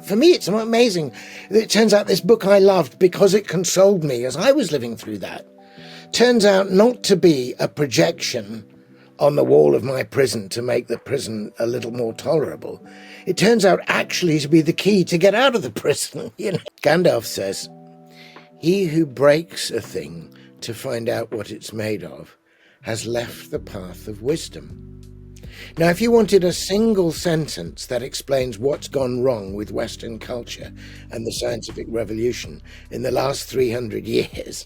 For me, it's amazing. It turns out this book I loved because it consoled me as I was living through that. Turns out not to be a projection on the wall of my prison to make the prison a little more tolerable. It turns out actually to be the key to get out of the prison. Gandalf says, "He who breaks a thing to find out what it's made of has left the path of wisdom." Now, if you wanted a single sentence that explains what's gone wrong with Western culture and the scientific revolution in the last 300 years,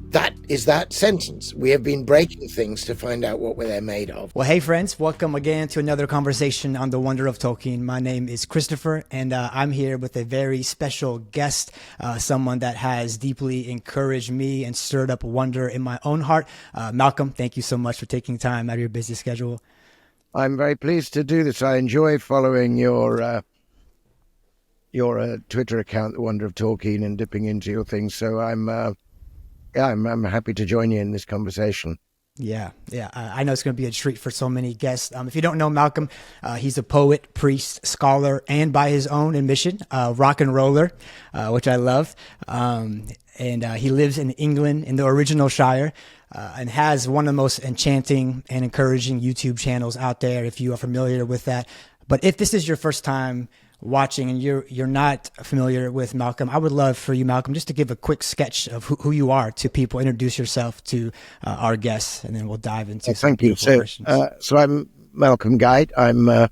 that is that sentence. We have been breaking things to find out what they're made of. Well, hey friends, welcome again to another conversation on the wonder of Tolkien. My name is Christopher, and I'm here with a very special guest, someone that has deeply encouraged me and stirred up wonder in my own heart. Malcom, thank you so much for taking time out of your busy schedule. I'm very pleased to do this. I enjoy following your Twitter account, The Wonder of Tolkien, and dipping into your things. So I'm happy to join you in this conversation. Yeah. I know it's going to be a treat for so many guests. If you don't know Malcom, he's a poet, priest, scholar, and by his own admission, rock and roller, which I love. And he lives in England in the original Shire. And has one of the most enchanting and encouraging YouTube channels out there, if you are familiar with that. But if this is your first time watching and you're not familiar with Malcom, I would love for you, Malcom, just to give a quick sketch of who you are to people. Introduce yourself to our guests, and then we'll dive into some Thank you. questions. So I'm Malcom Guite. I'm a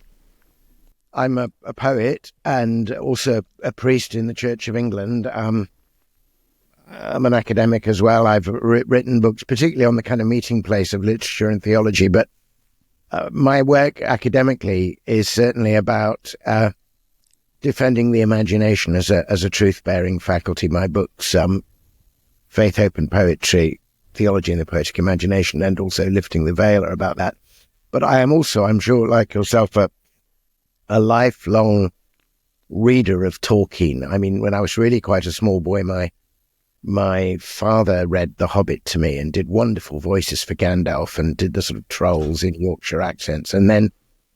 poet and also a priest in the Church of England. I'm an academic as well. I've written books, particularly on the kind of meeting place of literature and theology. But my work academically is certainly about defending the imagination as a truth-bearing faculty. My books, Faith, Hope and Poetry, Theology and the Poetic Imagination, and also Lifting the Veil, are about that. But I am also, I'm sure, like yourself, a lifelong reader of Tolkien. I mean, when I was really quite a small boy, my father read The Hobbit to me and did wonderful voices for Gandalf and did the sort of trolls in Yorkshire accents. And then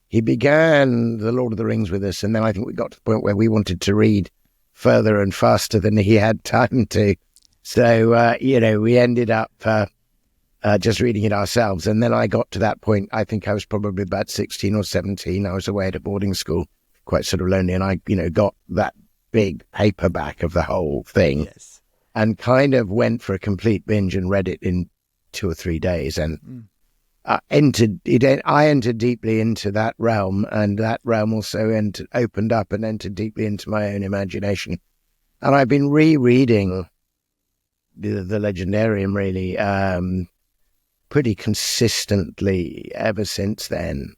he began The Lord of the Rings with us. And then I think we got to the point where we wanted to read further and faster than he had time to. So, we ended up just reading it ourselves. And then I got to that point, I think I was probably about 16 or 17. I was away at a boarding school, quite sort of lonely. And I, got that big paperback of the whole thing. Yes. And kind of went for a complete binge and read it in 2 or 3 days, and I entered deeply into that realm, and that realm also opened up and entered deeply into my own imagination. And I've been rereading the Legendarium really pretty consistently ever since then.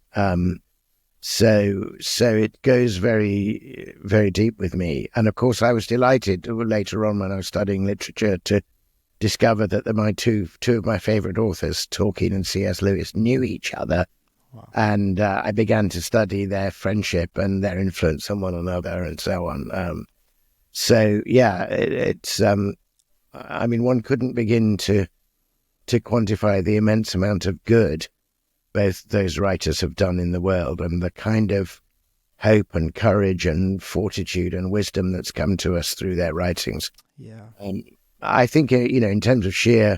So it goes very, very deep with me. And of course, I was delighted later on when I was studying literature to discover that two of my favorite authors, Tolkien and C.S. Lewis, knew each other. Wow. And I began to study their friendship and their influence on one another and so on. It's one couldn't begin to quantify the immense amount of good both those writers have done in the world, and the kind of hope and courage and fortitude and wisdom that's come to us through their writings. Yeah. I think, in terms of sheer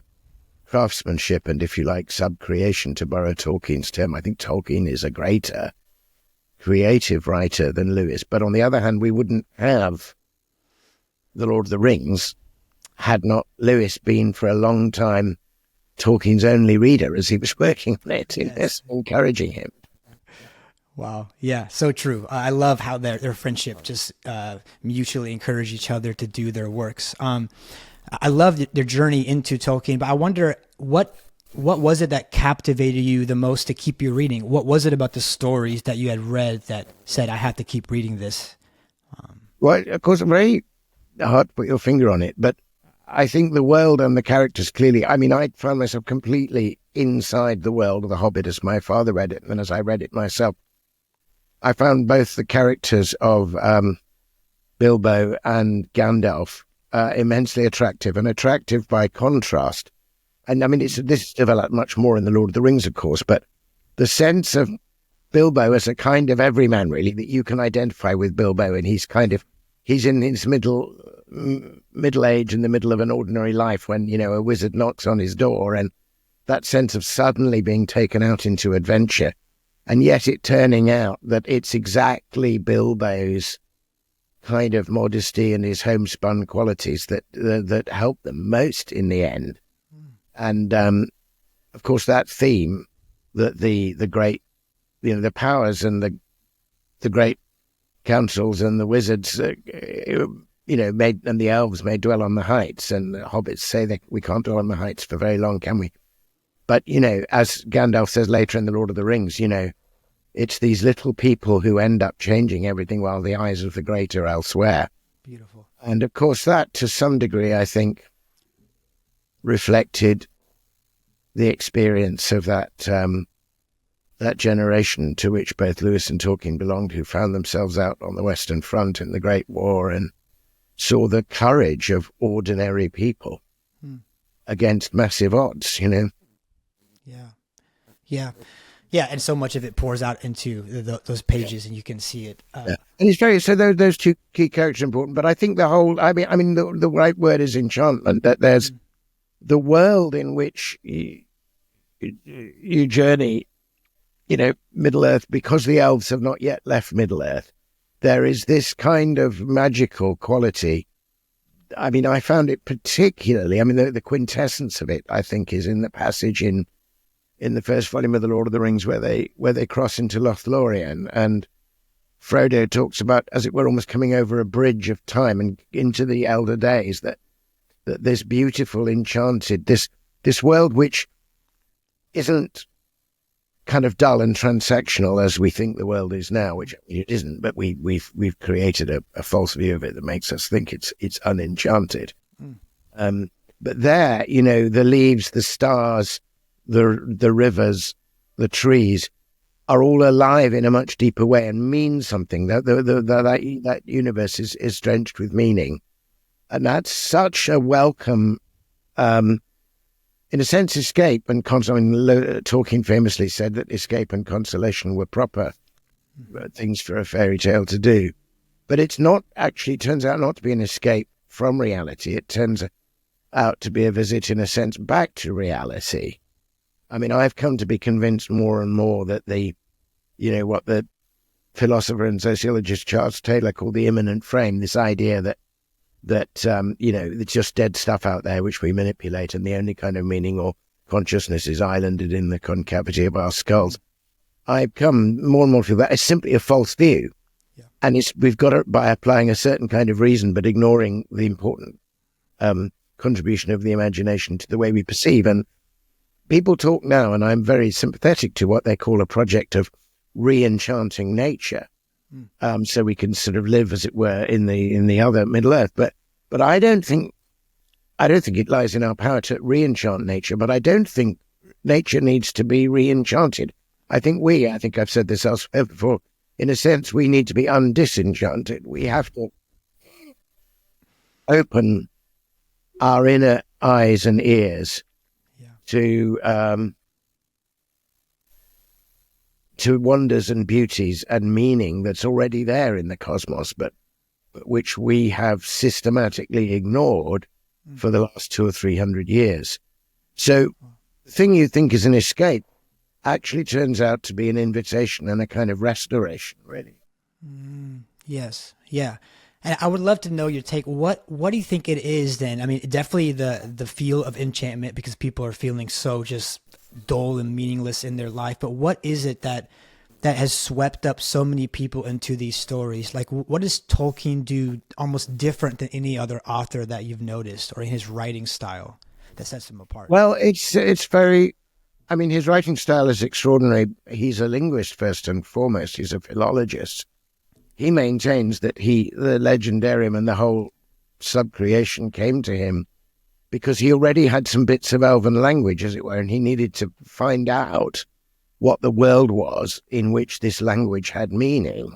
craftsmanship and, if you like, sub-creation, to borrow Tolkien's term, I think Tolkien is a greater creative writer than Lewis. But on the other hand, we wouldn't have The Lord of the Rings had not Lewis been for a long time Tolkien's only reader as he was working on it, yes. Encouraging him. Wow. Yeah, so true. I love how their friendship just mutually encourage each other to do their works. I love their journey into Tolkien, but I wonder what was it that captivated you the most to keep you reading? What was it about the stories that you had read that said, I have to keep reading this? Well, of course, very hard to put your finger on it, but I think the world and the characters clearly, I found myself completely inside the world of The Hobbit as my father read it and as I read it myself. I found both the characters of Bilbo and Gandalf immensely attractive, and attractive by contrast. And this is developed much more in The Lord of the Rings, of course, but the sense of Bilbo as a kind of everyman, really, that you can identify with Bilbo, and he's in his middle age, in the middle of an ordinary life, when, you know, a wizard knocks on his door, and that sense of suddenly being taken out into adventure, and yet it turning out that it's exactly Bilbo's kind of modesty and his homespun qualities that help them most in the end. And of course, that theme, that the great, you know, the powers and the great councils and the wizards, you know, and the elves may dwell on the heights, and the hobbits say that we can't dwell on the heights for very long, can we? But, you know, as Gandalf says later in The Lord of the Rings, you know, it's these little people who end up changing everything while the eyes of the great are elsewhere. Beautiful. And of course, that to some degree, I think, reflected the experience of that generation to which both Lewis and Tolkien belonged, who found themselves out on the Western Front in the Great War and saw the courage of ordinary people against massive odds, you know. Yeah, and so much of it pours out into those pages, and you can see it. And it's very, so those two key characters are important, but I think the whole, I mean, the right word is enchantment, that there's the world in which you journey, you know, Middle-earth, because the elves have not yet left Middle-earth. There is this kind of magical quality. I mean, I found it particularly, I mean, the quintessence of it, I think, is in the passage in the first volume of The Lord of the Rings where they cross into Lothlorien, and Frodo talks about, as it were, almost coming over a bridge of time and into the elder days, that this beautiful, enchanted, this world which isn't kind of dull and transactional as we think the world is now, which it isn't, but we've created a false view of it that makes us think it's unenchanted. But there, you know, the leaves, the stars, the rivers, the trees are all alive in a much deeper way and mean something. That universe is drenched with meaning, and that's such a welcome, in a sense, escape and Tolkien famously said that escape and consolation were proper things for a fairy tale to do, but it's not actually. It turns out not to be an escape from reality. It turns out to be a visit, in a sense, back to reality. I mean, I've come to be convinced more and more that what the philosopher and sociologist Charles Taylor called the immanent frame, this idea that it's just dead stuff out there which we manipulate, and the only kind of meaning or consciousness is islanded in the concavity of our skulls. I've come more and more to feel that it's simply a false view. Yeah. And we've got it by applying a certain kind of reason, but ignoring the important contribution of the imagination to the way we perceive. And people talk now, and I'm very sympathetic to what they call a project of re-enchanting nature. So we can sort of live, as it were, in the other Middle Earth. But I don't think it lies in our power to re-enchant nature, but I don't think nature needs to be re-enchanted. I think I've said this elsewhere before, in a sense, we need to be undisenchanted. We have to open our inner eyes and ears to wonders and beauties and meaning that's already there in the cosmos, but which we have systematically ignored for the last 200 or 300 years. So the thing you think is an escape actually turns out to be an invitation and a kind of restoration, really. Yes. Yeah. And I would love to know your take. What do you think it is then? I mean, definitely the feel of enchantment, because people are feeling so just dull and meaningless in their life. But what is it that has swept up so many people into these stories? Like, what does Tolkien do almost different than any other author that you've noticed, or in his writing style that sets him apart? Well, it's very, I mean, his writing style is extraordinary. He's a linguist first and foremost. He's a philologist. He maintains that the legendarium and the whole subcreation came to him because he already had some bits of elven language, as it were, and he needed to find out what the world was in which this language had meaning.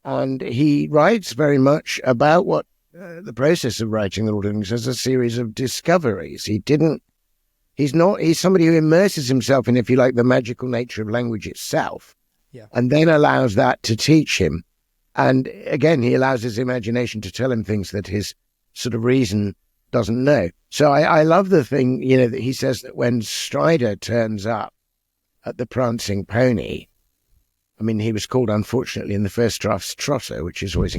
And he writes very much about what the process of writing the Lord of the Rings as a series of discoveries. He's somebody who immerses himself in, if you like, the magical nature of language itself. Yeah. and then allows that to teach him. And again, he allows his imagination to tell him things that his sort of reason doesn't know. So I love the thing, that he says that when Strider turns up at the Prancing Pony, I mean, he was called, unfortunately, in the first drafts, Trotter, which is always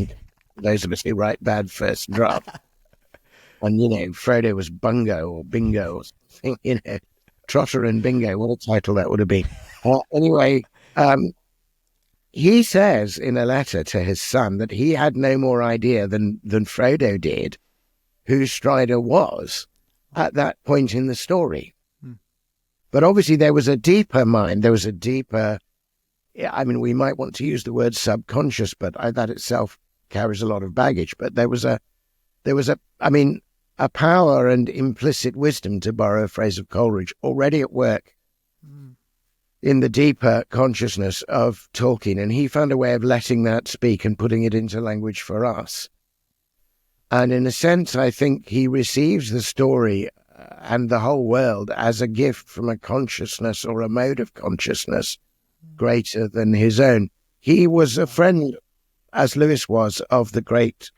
those of us who write bad first draft. And, Frodo was Bungo or Bingo or something, Trotter and Bingo, what a title that would have been. Anyway, he says in a letter to his son that he had no more idea than Frodo did who Strider was at that point in the story. But obviously there was a deeper mind, there was a deeper, we might want to use the word subconscious, but that itself carries a lot of baggage. But there was a power and implicit wisdom, to borrow a phrase of Coleridge, already at work in the deeper consciousness of Tolkien. And he found a way of letting that speak and putting it into language for us. And in a sense, I think he receives the story and the whole world as a gift from a consciousness or a mode of consciousness greater than his own. He was a friend, as Lewis was, of the great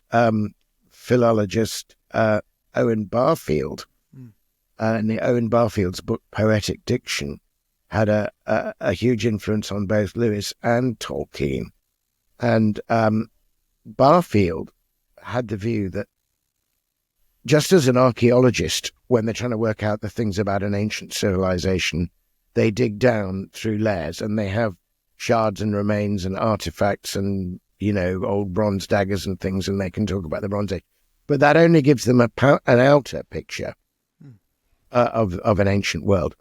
philologist Owen Barfield. And Owen Barfield's book, Poetic Diction, had a huge influence on both Lewis and Tolkien. And Barfield had the view that just as an archaeologist, when they're trying to work out the things about an ancient civilization, they dig down through layers and they have shards and remains and artifacts and, old bronze daggers and things, and they can talk about the Bronze Age. But that only gives them an outer picture of an ancient world.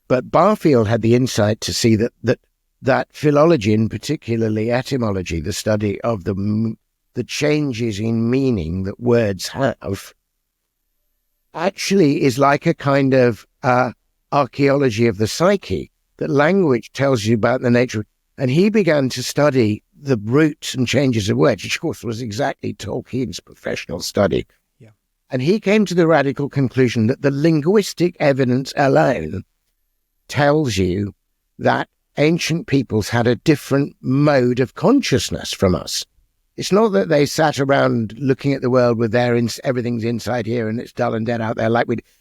But Barfield had the insight to see that philology, and particularly etymology, the study of the changes in meaning that words have, actually is like a kind of archaeology of the psyche, that language tells you about the nature. And he began to study the roots and changes of words, which of course was exactly Tolkien's professional study. Yeah. And he came to the radical conclusion that the linguistic evidence alone tells you that ancient peoples had a different mode of consciousness from us. It's not that they sat around looking at the world with everything's inside here and it's dull and dead out there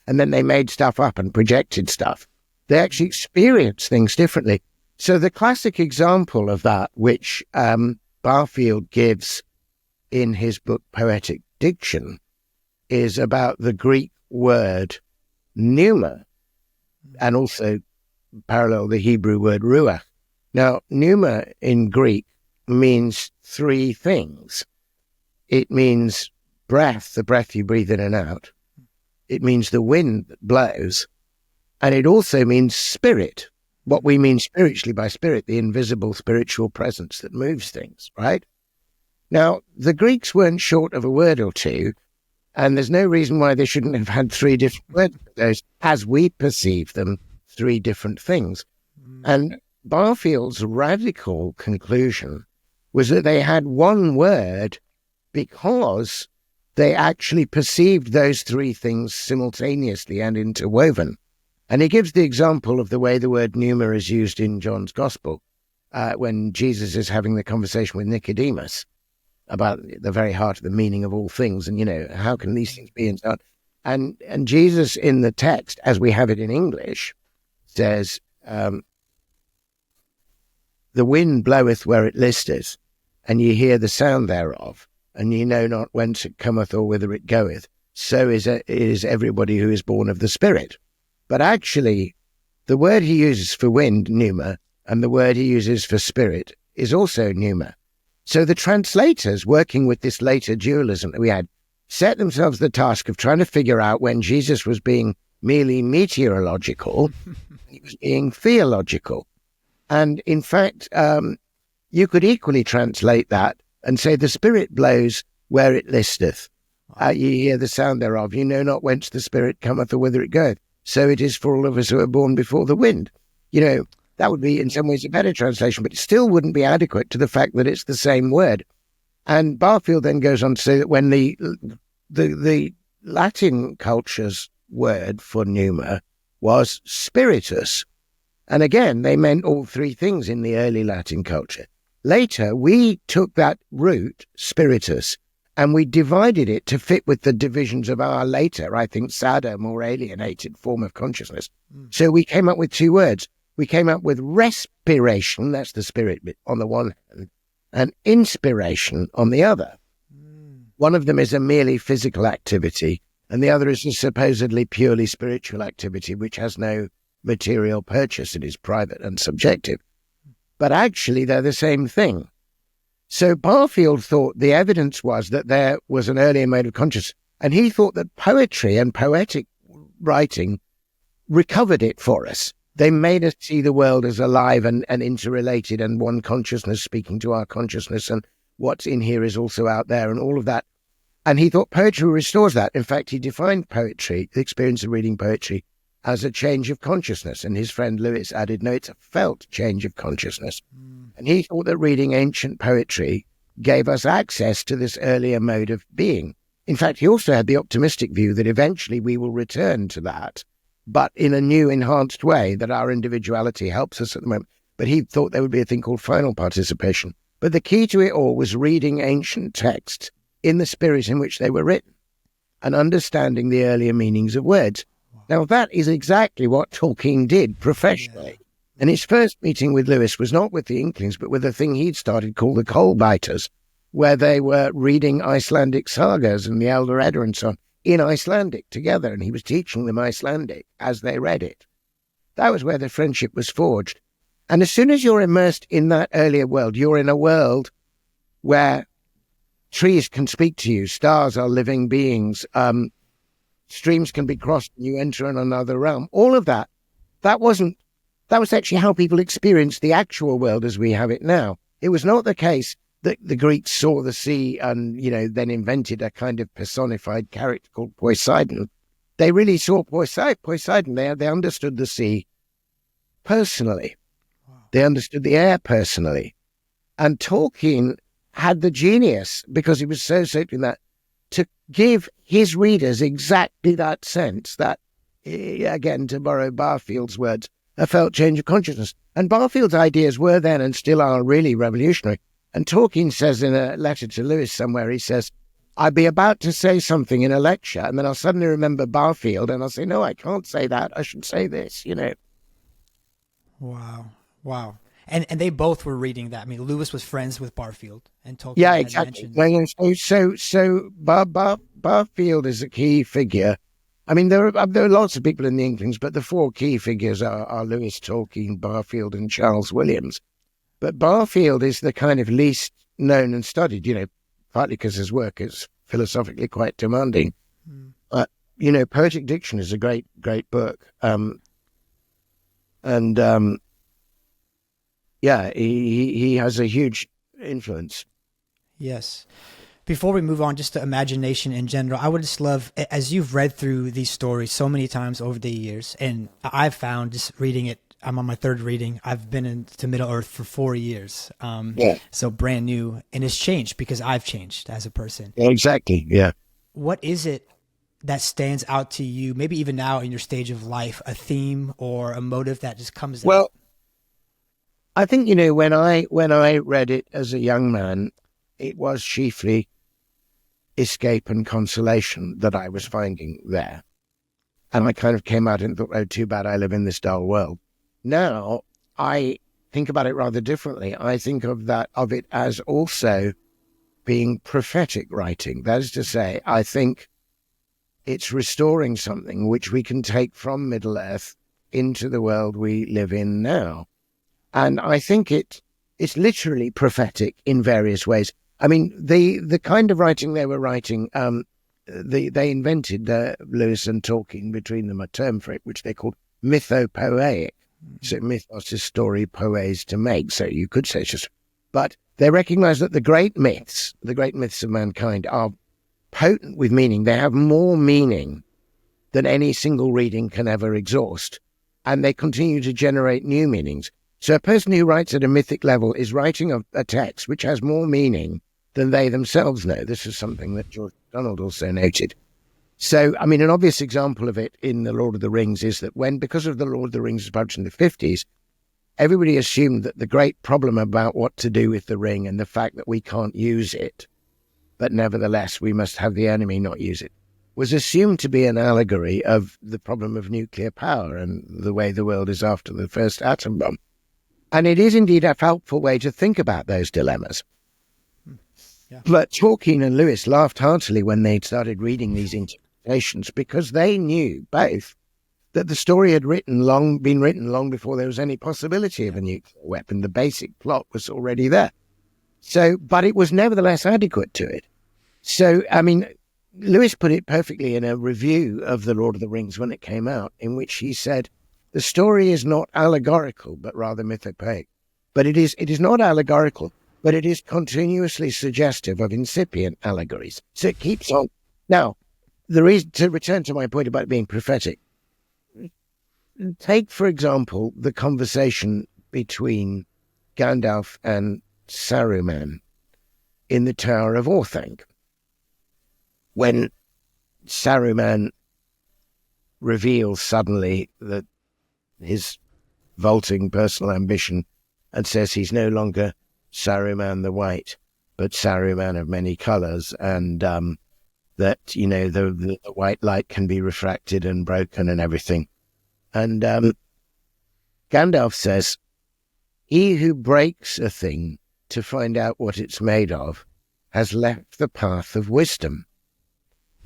and then they made stuff up and projected stuff. They actually experienced things differently. So the classic example of that, which Barfield gives in his book Poetic Diction, is about the Greek word pneuma, and also parallel the Hebrew word ruach. Now, pneuma in Greek means three things. It means breath, the breath you breathe in and out. It means the wind that blows. And it also means spirit, what we mean spiritually by spirit, the invisible spiritual presence that moves things, right? Now, the Greeks weren't short of a word or two, and there's no reason why they shouldn't have had three different words for those, as we perceive them, three different things. And Barfield's radical conclusion was that they had one word because they actually perceived those three things simultaneously and interwoven. And he gives the example of the way the word pneuma is used in John's Gospel, when Jesus is having the conversation with Nicodemus about the very heart of the meaning of all things, and, how can these things be, and so on. And Jesus in the text, as we have it in English, says, the wind bloweth where it listeth, and ye hear the sound thereof, and ye know not whence it cometh or whither it goeth. So is everybody who is born of the Spirit. But actually, the word he uses for wind, pneuma, and the word he uses for spirit is also pneuma. So the translators, working with this later dualism that we had, set themselves the task of trying to figure out when Jesus was being merely meteorological, he was being theological. And in fact, you could equally translate that and say the Spirit blows where it listeth. Ye hear the sound thereof. You know not whence the Spirit cometh or whither it goeth. So it is for all of us who are born before the wind. That would be in some ways a better translation, but it still wouldn't be adequate to the fact that it's the same word. And Barfield then goes on to say that when the Latin culture's word for pneuma was spiritus, And again, they meant all three things in the early Latin culture. Later, we took that root, spiritus, and we divided it to fit with the divisions of our later, I think, sadder, more alienated form of consciousness. So we came up with two words. We came up with respiration, that's the spirit bit, on the one hand, and inspiration on the other. One of them is a merely physical activity, and the other is a supposedly purely spiritual activity, which has no material purchase. It is private and subjective. But actually, they're the same thing. So Barfield thought the evidence was that there was an earlier mode of consciousness, and he thought that poetry and poetic writing recovered it for us. They made us see the world as alive and interrelated, and one consciousness speaking to our consciousness, and what's in here is also out there, and all of that. And he thought poetry restores that. In fact, he defined poetry, the experience of reading poetry, as a change of consciousness. And his friend Lewis added, no, it's a felt change of consciousness. And he thought that reading ancient poetry gave us access to this earlier mode of being. In fact, he also had the optimistic view that eventually we will return to that, but in a new, enhanced way, that our individuality helps us at the moment. But he thought there would be a thing called final participation. But the key to it all was reading ancient texts in the spirit in which they were written and understanding the earlier meanings of words. Now, that is exactly what Tolkien did professionally. And his first meeting with Lewis was not with the Inklings, but with a thing he'd started called the Coal-Biters, where they were reading Icelandic sagas and the Elder Edda and so on in Icelandic together, and he was teaching them Icelandic as they read it. That was where the friendship was forged. And as soon as you're immersed in that earlier world, you're in a world where trees can speak to you, stars are living beings, streams can be crossed and you enter in another realm. All of that, that was actually how people experienced the actual world as we have it now. It was not the case that the Greeks saw the sea and, then invented a kind of personified character called Poseidon. They really saw Poseidon. They understood the sea personally. Wow. They understood the air personally. And Tolkien had the genius, because he was so soaked in that, to give his readers exactly that sense, that, again, to borrow Barfield's words, a felt change of consciousness. And Barfield's ideas were then and still are really revolutionary. And Tolkien says in a letter to Lewis somewhere, he says, I'd be about to say something in a lecture, and then I'll suddenly remember Barfield, and I'll say, no, I can't say that. I should say this, Wow. And they both were reading that. I mean, Lewis was friends with Barfield, and Tolkien. Yeah, exactly. So Barfield is a key figure. I mean, there are lots of people in the Inklings, but the four key figures are Lewis, Tolkien, Barfield, and Charles Williams. But Barfield is the kind of least known and studied, partly because his work is philosophically quite demanding. But, Poetic Diction is a great, great book. He has a huge influence. Yes. Before we move on, just to imagination in general, I would just love, as you've read through these stories so many times over the years, and I've found just reading it, I'm on my third reading. I've been into Middle Earth for 4 years. So brand new, and it's changed because I've changed as a person. Yeah, exactly. Yeah. What is it that stands out to you, maybe even now in your stage of life, a theme or a motive that just comes out? Well, I think, when I read it as a young man, it was chiefly escape and consolation that I was finding there. And I kind of came out and thought, oh, too bad I live in this dull world. Now, I think about it rather differently. I think of it as also being prophetic writing. That is to say, I think it's restoring something which we can take from Middle Earth into the world we live in now. And I think it's literally prophetic in various ways. I mean, the kind of writing they were writing, they invented, Lewis and Tolkien, between them, a term for it, which they called mythopoeic. So mythos is story, poes to make. So you could say it's just, but they recognize that the great myths of mankind are potent with meaning. They have more meaning than any single reading can ever exhaust. And they continue to generate new meanings. So a person who writes at a mythic level is writing a text which has more meaning than they themselves know. This is something that George MacDonald also noted. So, an obvious example of it in The Lord of the Rings is that because of The Lord of the Rings was published in the 50s, everybody assumed that the great problem about what to do with the ring and the fact that we can't use it, but nevertheless we must have the enemy not use it, was assumed to be an allegory of the problem of nuclear power and the way the world is after the first atom bomb. And it is indeed a helpful way to think about those dilemmas. Yeah. But Tolkien and Lewis laughed heartily when they started reading these interpretations, because they knew both that the story had been written long before there was any possibility of a nuclear weapon. The basic plot was already there. So, but it was nevertheless adequate to it. So, I mean, Lewis put it perfectly in a review of The Lord of the Rings when it came out, in which he said, the story is not allegorical, but rather mythopoeic. But it is not allegorical, but it is continuously suggestive of incipient allegories. So it keeps on. Now, the reason, to return to my point about it being prophetic, take, for example, the conversation between Gandalf and Saruman in the Tower of Orthanc, when Saruman reveals suddenly that his vaulting personal ambition and says he's no longer Saruman the White, but Saruman of many colors, and that, you know, the white light can be refracted and broken and everything. And Gandalf says, he who breaks a thing to find out what it's made of has left the path of wisdom.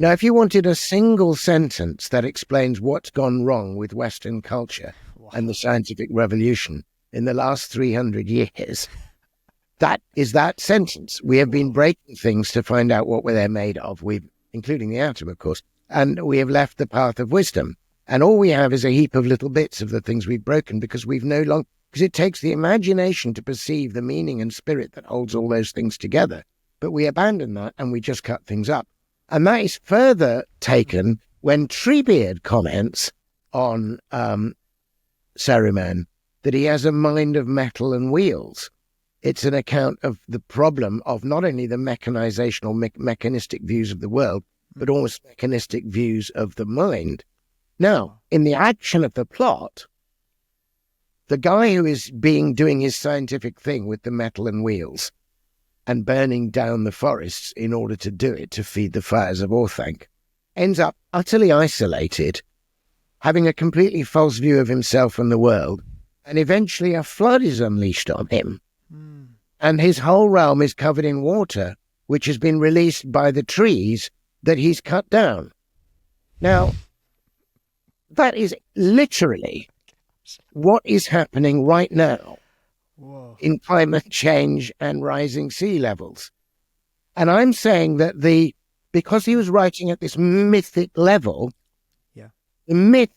Now, if you wanted a single sentence that explains what's gone wrong with Western culture and the scientific revolution in the last 300 years, that is that sentence. We have been breaking things to find out what they're made of, including the atom, of course, and we have left the path of wisdom. And all we have is a heap of little bits of the things we've broken, because because it takes the imagination to perceive the meaning and spirit that holds all those things together. But we abandon that and we just cut things up. And that is further taken when Treebeard comments on Saruman that he has a mind of metal and wheels. It's an account of the problem of not only the mechanization or mechanistic views of the world, but almost mechanistic views of the mind. Now, in the action of the plot, the guy who is doing his scientific thing with the metal and wheels and burning down the forests in order to do it, to feed the fires of Orthanc, ends up utterly isolated, having a completely false view of himself and the world, and eventually a flood is unleashed on him. And his whole realm is covered in water, which has been released by the trees that he's cut down. Now, that is literally what is happening right now. Whoa. In climate change and rising sea levels. And I'm saying that because he was writing at this mythic level, the myth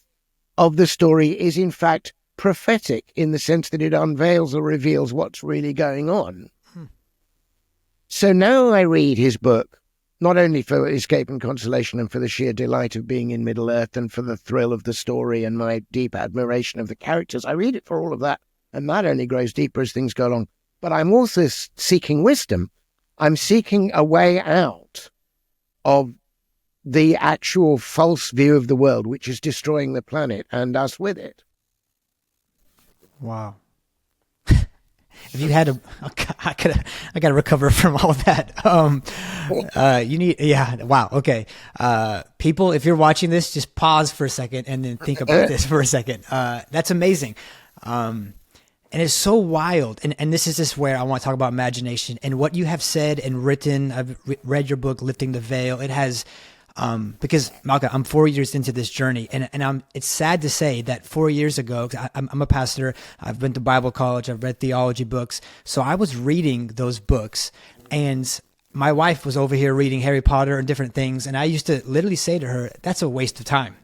of the story is in fact prophetic, in the sense that it unveils or reveals what's really going on. So now I read his book, not only for escape and consolation and for the sheer delight of being in Middle-earth and for the thrill of the story and my deep admiration of the characters. I read it for all of that, and that only grows deeper as things go along. But I'm also seeking wisdom. I'm seeking a way out of the actual false view of the world, which is destroying the planet and us with it. Wow. If you had I got to recover from all that. Wow. Okay. People, if you're watching this, just pause for a second and then think about this for a second. That's amazing. And it's so wild. And this is just where I want to talk about imagination and what you have said and written. I've read your book, Lifting the Veil. It has, because Malcom, I'm 4 years into this journey, and it's sad to say that 4 years ago, 'cause I'm a pastor, I've been to Bible college, I've read theology books. So I was reading those books, and my wife was over here reading Harry Potter and different things. And I used to literally say to her, that's a waste of time.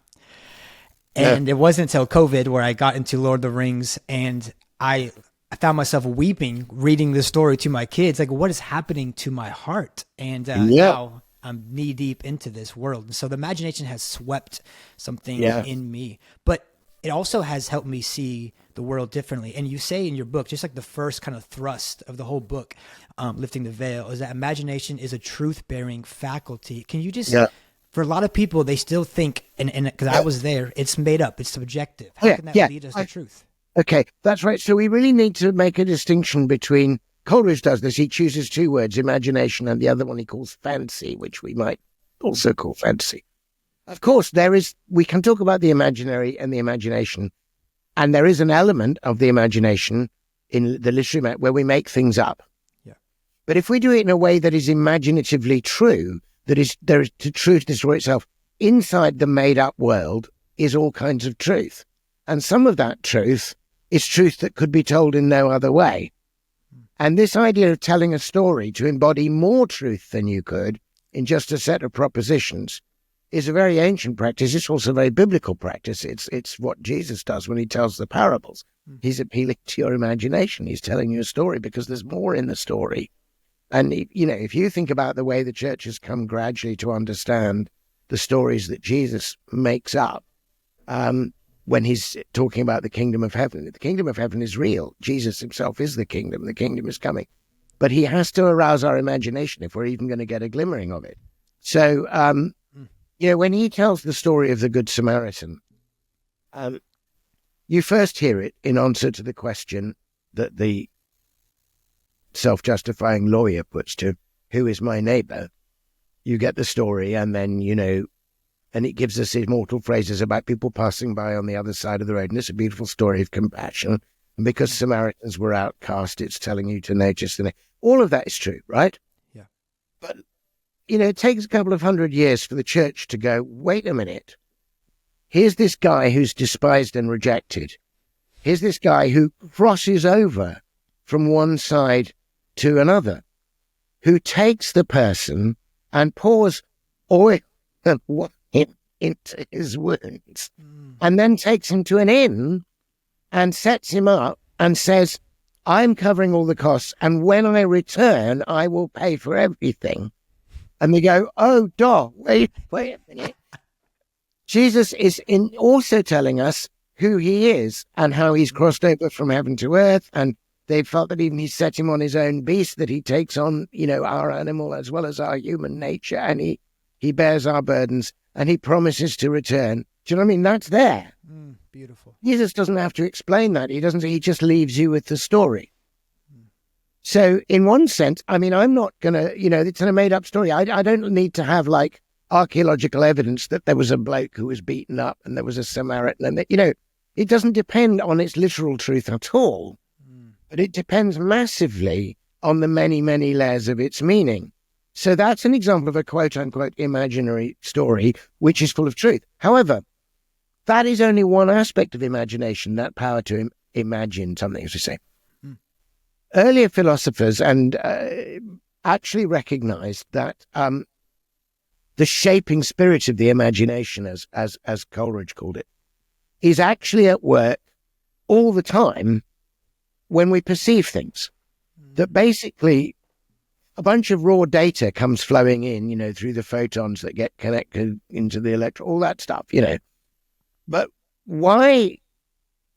And it wasn't until COVID where I got into Lord of the Rings, and I found myself weeping, reading the story to my kids, like, what is happening to my heart? And now I'm knee deep into this world. And so the imagination has swept something in me, but it also has helped me see the world differently. And you say in your book, just like the first kind of thrust of the whole book, Lifting the Veil, is that imagination is a truth-bearing faculty. Can you just, for a lot of people, they still think, and because I was there, it's made up, it's subjective. How can that lead us to truth? Okay, that's right. So we really need to make a distinction between, Coleridge does this, he chooses two words, imagination, and the other one he calls fancy, which we might also call fantasy. Of course, we can talk about the imaginary and the imagination, and there is an element of the imagination in the literary where we make things up. Yeah. But if we do it in a way that is imaginatively true, there is to truth the story itself, inside the made-up world is all kinds of truth. And some of that truth is truth that could be told in no other way. And this idea of telling a story to embody more truth than you could in just a set of propositions is a very ancient practice. It's also a very biblical practice. It's what Jesus does when he tells the parables. He's appealing to your imagination. He's telling you a story because there's more in the story. And, if you think about the way the church has come gradually to understand the stories that Jesus makes up, when he's talking about the kingdom of heaven. The kingdom of heaven is real. Jesus himself is the kingdom. The kingdom is coming. But he has to arouse our imagination if we're even going to get a glimmering of it. So, when he tells the story of the Good Samaritan, you first hear it in answer to the question that the self-justifying lawyer puts to, who is my neighbor? You get the story, and then, and it gives us immortal phrases about people passing by on the other side of the road. And it's a beautiful story of compassion. And because Samaritans were outcast, it's telling you to notice all of that is true, right? Yeah. But, it takes a couple of 100 years for the church to go, wait a minute. Here's this guy who's despised and rejected. Here's this guy who crosses over from one side to another, who takes the person and pours oil and wine into his wounds, and then takes him to an inn and sets him up and says, I'm covering all the costs, and when I return, I will pay for everything. And they go, oh, wait a minute. Jesus is also telling us who he is and how he's crossed over from heaven to earth, and they felt that even he set him on his own beast, that he takes on, our animal as well as our human nature, and he bears our burdens, and he promises to return. Do you know what I mean? That's there. Beautiful. Jesus doesn't have to explain that. He just leaves you with the story. So in one sense, I'm not going to, it's a made up story. I don't need to have like archaeological evidence that there was a bloke who was beaten up and there was a Samaritan, and that, it doesn't depend on its literal truth at all, but it depends massively on the many, many layers of its meaning. So that's an example of a quote unquote imaginary story, which is full of truth. However, that is only one aspect of imagination, that power to imagine something, as we say. Earlier philosophers actually recognized that the shaping spirit of the imagination, as Coleridge called it, is actually at work all the time when we perceive things. That basically a bunch of raw data comes flowing in, through the photons that get connected into the all that stuff, But why,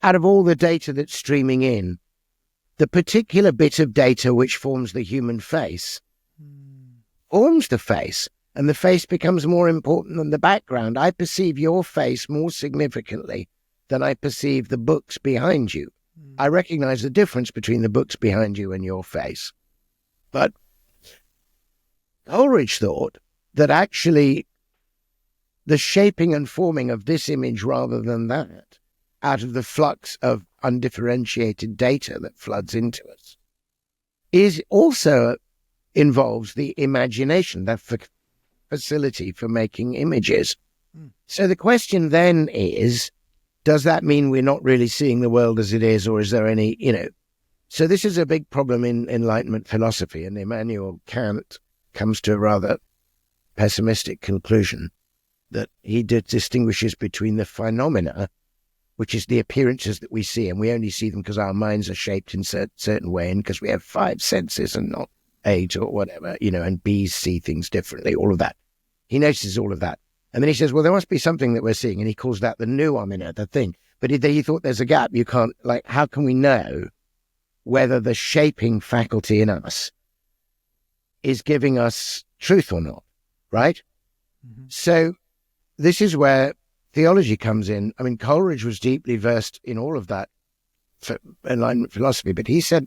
out of all the data that's streaming in, the particular bit of data which forms the human face forms the face, and the face becomes more important than the background? I perceive your face more significantly than I perceive the books behind you. I recognize the difference between the books behind you and your face. But Coleridge thought that actually the shaping and forming of this image rather than that, out of the flux of undifferentiated data that floods into us, is also involves the imagination, that facility for making images. So the question then is, does that mean we're not really seeing the world as it is, or is there any, So this is a big problem in Enlightenment philosophy, and Immanuel Kant comes to a rather pessimistic conclusion that he distinguishes between the phenomena, which is the appearances that we see, and we only see them because our minds are shaped in a certain way, and because we have 5 senses and not 8 or whatever, and bees see things differently, all of that. He notices all of that. And then he says, well, there must be something that we're seeing, and he calls that the noumena, the thing. But he thought there's a gap. You can't, how can we know whether the shaping faculty in us is giving us truth or not, right? So this is where theology comes in. Coleridge was deeply versed in all of that. Enlightenment philosophy, but he said,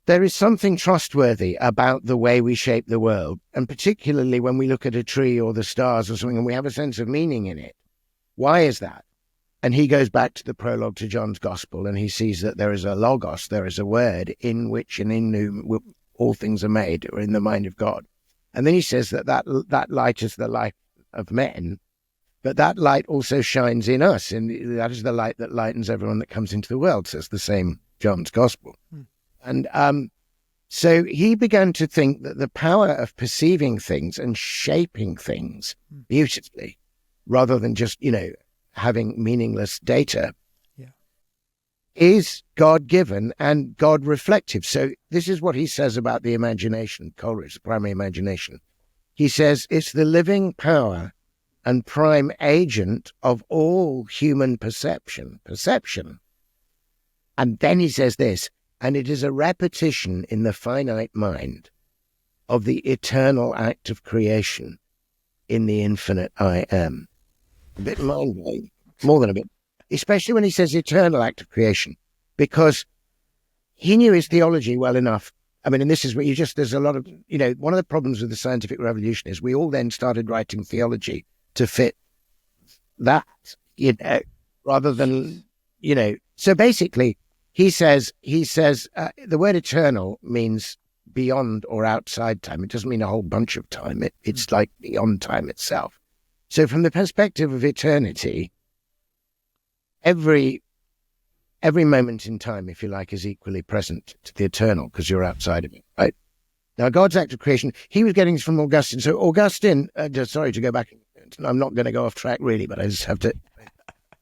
there is something trustworthy about the way we shape the world, and particularly when we look at a tree or the stars or something and we have a sense of meaning in it. Why is that? And he goes back to the prologue to John's Gospel, and he sees that there is a logos, there is a word in which and in whom all things are made, or in the mind of God. And then he says that light is the light of men, but that light also shines in us, and that is the light that lightens everyone that comes into the world, says the same John's Gospel. And so he began to think that the power of perceiving things and shaping things beautifully, rather than just, having meaningless data, is God-given and God-reflective. So this is what he says about the imagination, Coleridge, the primary imagination. He says it's the living power and prime agent of all human perception. And then he says this, and it is a repetition in the finite mind of the eternal act of creation in the infinite I am. A bit mind-blowing, more than a bit, especially when he says eternal act of creation, because he knew his theology well enough. I mean, and this is where there's a lot of, one of the problems with the scientific revolution is we all then started writing theology to fit that, rather than, so basically, He says the word eternal means beyond or outside time. It doesn't mean a whole bunch of time. It's like beyond time itself. So from the perspective of eternity, every moment in time, if you like, is equally present to the eternal because you're outside of it, right? Now, God's act of creation, he was getting this from Augustine. So Augustine, sorry to go back, I'm not going to go off track really, but I just have to...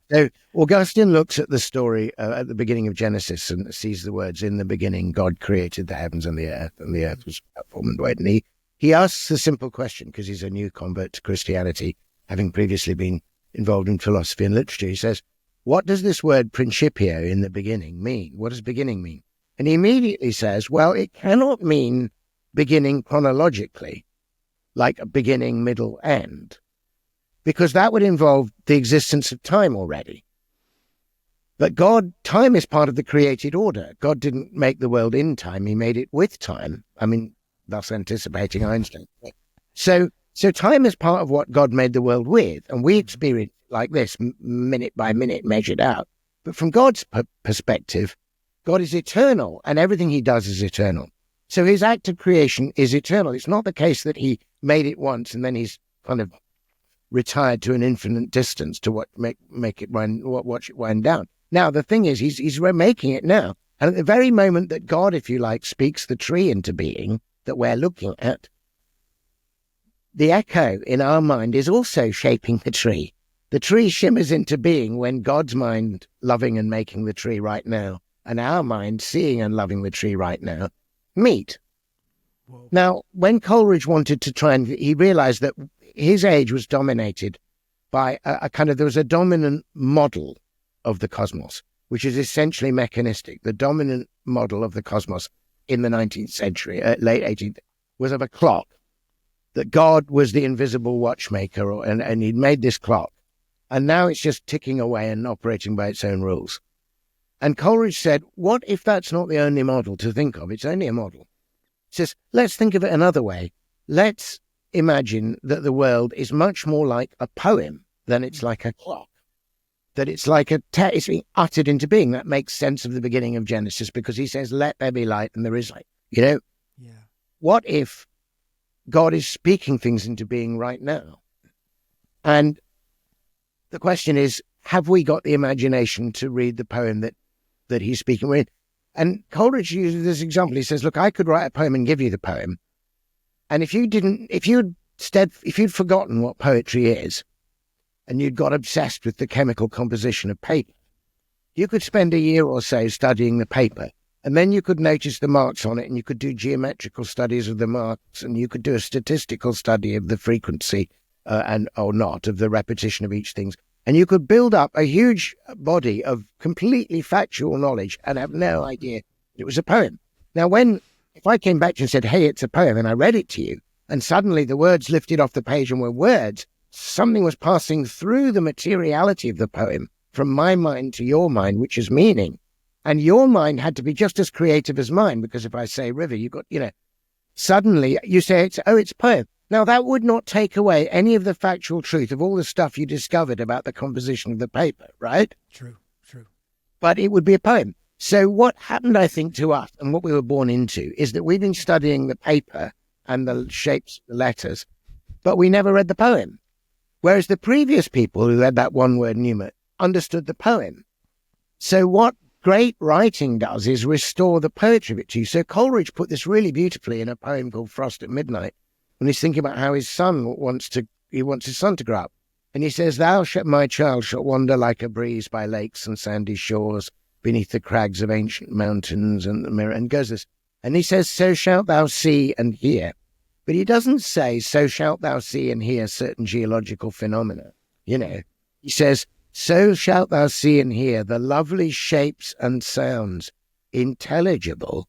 So Augustine looks at the story at the beginning of Genesis and sees the words, in the beginning, God created the heavens and the earth was formed and weighed. And he asks a simple question, because he's a new convert to Christianity, having previously been involved in philosophy and literature. He says, what does this word principio, in the beginning, mean? What does beginning mean? And he immediately says, well, it cannot mean beginning chronologically, like a beginning, middle, end, because that would involve the existence of time already. But time is part of the created order. God didn't make the world in time, he made it with time. I mean, thus anticipating Einstein. So time is part of what God made the world with, and we experience it like this, minute by minute, measured out. But from God's perspective, God is eternal, and everything he does is eternal. So his act of creation is eternal. It's not the case that he made it once and then he's kind of retired to an infinite distance to watch it wind down. Now, the thing is, he's remaking it now. And at the very moment that God, if you like, speaks the tree into being that we're looking at, the echo in our mind is also shaping the tree. The tree shimmers into being when God's mind loving and making the tree right now, and our mind seeing and loving the tree right now, meet. Whoa. Now, when Coleridge wanted to try and, he realized that his age was dominated by there was a dominant model of the cosmos, which is essentially mechanistic. The dominant model of the cosmos in the 19th century, late 18th, was of a clock, that God was the invisible watchmaker, and he'd made this clock. And now it's just ticking away and operating by its own rules. And Coleridge said, what if that's not the only model to think of? It's only a model. He says, let's think of it another way. Let's imagine that the world is much more like a poem than it's like a clock. That it's like it's being uttered into being. That makes sense of the beginning of Genesis, because he says, let there be light, and there is light. Yeah. What if God is speaking things into being right now? And the question is, have we got the imagination to read the poem that he's speaking with? And Coleridge uses this example. He says, look, I could write a poem and give you the poem. And if you'd forgotten what poetry is, and you'd got obsessed with the chemical composition of paper, you could spend a year or so studying the paper, and then you could notice the marks on it, and you could do geometrical studies of the marks, and you could do a statistical study of the frequency or not of the repetition of each thing. And you could build up a huge body of completely factual knowledge and have no idea it was a poem. Now, if I came back to you and said, hey, it's a poem, and I read it to you, and suddenly the words lifted off the page and were words, something was passing through the materiality of the poem from my mind to your mind, which is meaning. And your mind had to be just as creative as mine, because if I say river, you got, suddenly you say, it's poem. Now, that would not take away any of the factual truth of all the stuff you discovered about the composition of the paper, right? True. But it would be a poem. So what happened, I think, to us, and what we were born into, is that we've been studying the paper and the shapes, the letters, but we never read the poem. Whereas the previous people who read that one-word pneumat understood the poem. So what great writing does is restore the poetry of it to you. So Coleridge put this really beautifully in a poem called Frost at Midnight, when he's thinking about how his son wants his son to grow up. And he says, my child, shalt wander like a breeze by lakes and sandy shores, beneath the crags of ancient mountains and the mirror, and goes this. And he says, so shalt thou see and hear. But he doesn't say, so shalt thou see and hear certain geological phenomena. He says, so shalt thou see and hear the lovely shapes and sounds intelligible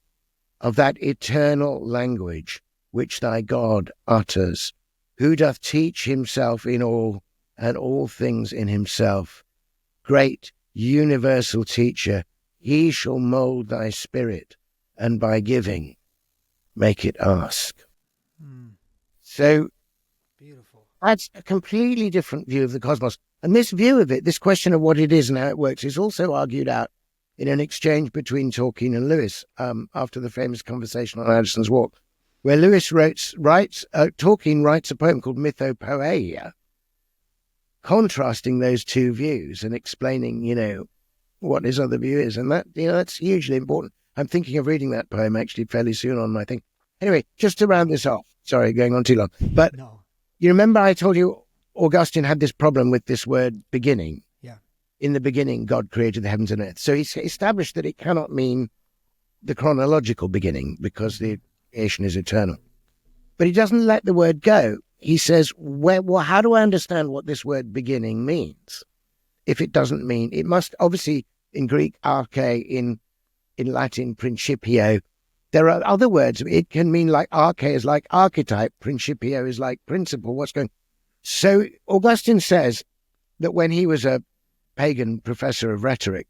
of that eternal language which thy God utters, who doth teach himself in all and all things in himself. Great universal teacher, he shall mold thy spirit, and by giving make it ask. So Beautiful. That's a completely different view of the cosmos. And this view of it, this question of what it is and how it works, is also argued out in an exchange between Tolkien and Lewis after the famous conversation on Addison's Walk, where Lewis Tolkien writes a poem called Mythopoeia, contrasting those two views and explaining, what his other view is. And that, that's hugely important. I'm thinking of reading that poem actually fairly soon on my thing. Anyway, just to round this off, sorry, going on too long, but No. You remember I told you Augustine had this problem with this word beginning. Yeah. In the beginning, God created the heavens and earth. So he established that it cannot mean the chronological beginning because the creation is eternal. But he doesn't let the word go. He says, how do I understand what this word beginning means? If it doesn't mean, it must obviously in Greek, arche, in Latin, principio. There are other words. It can mean like arche is like archetype, principio is like principle. What's going? So Augustine says that when he was a pagan professor of rhetoric,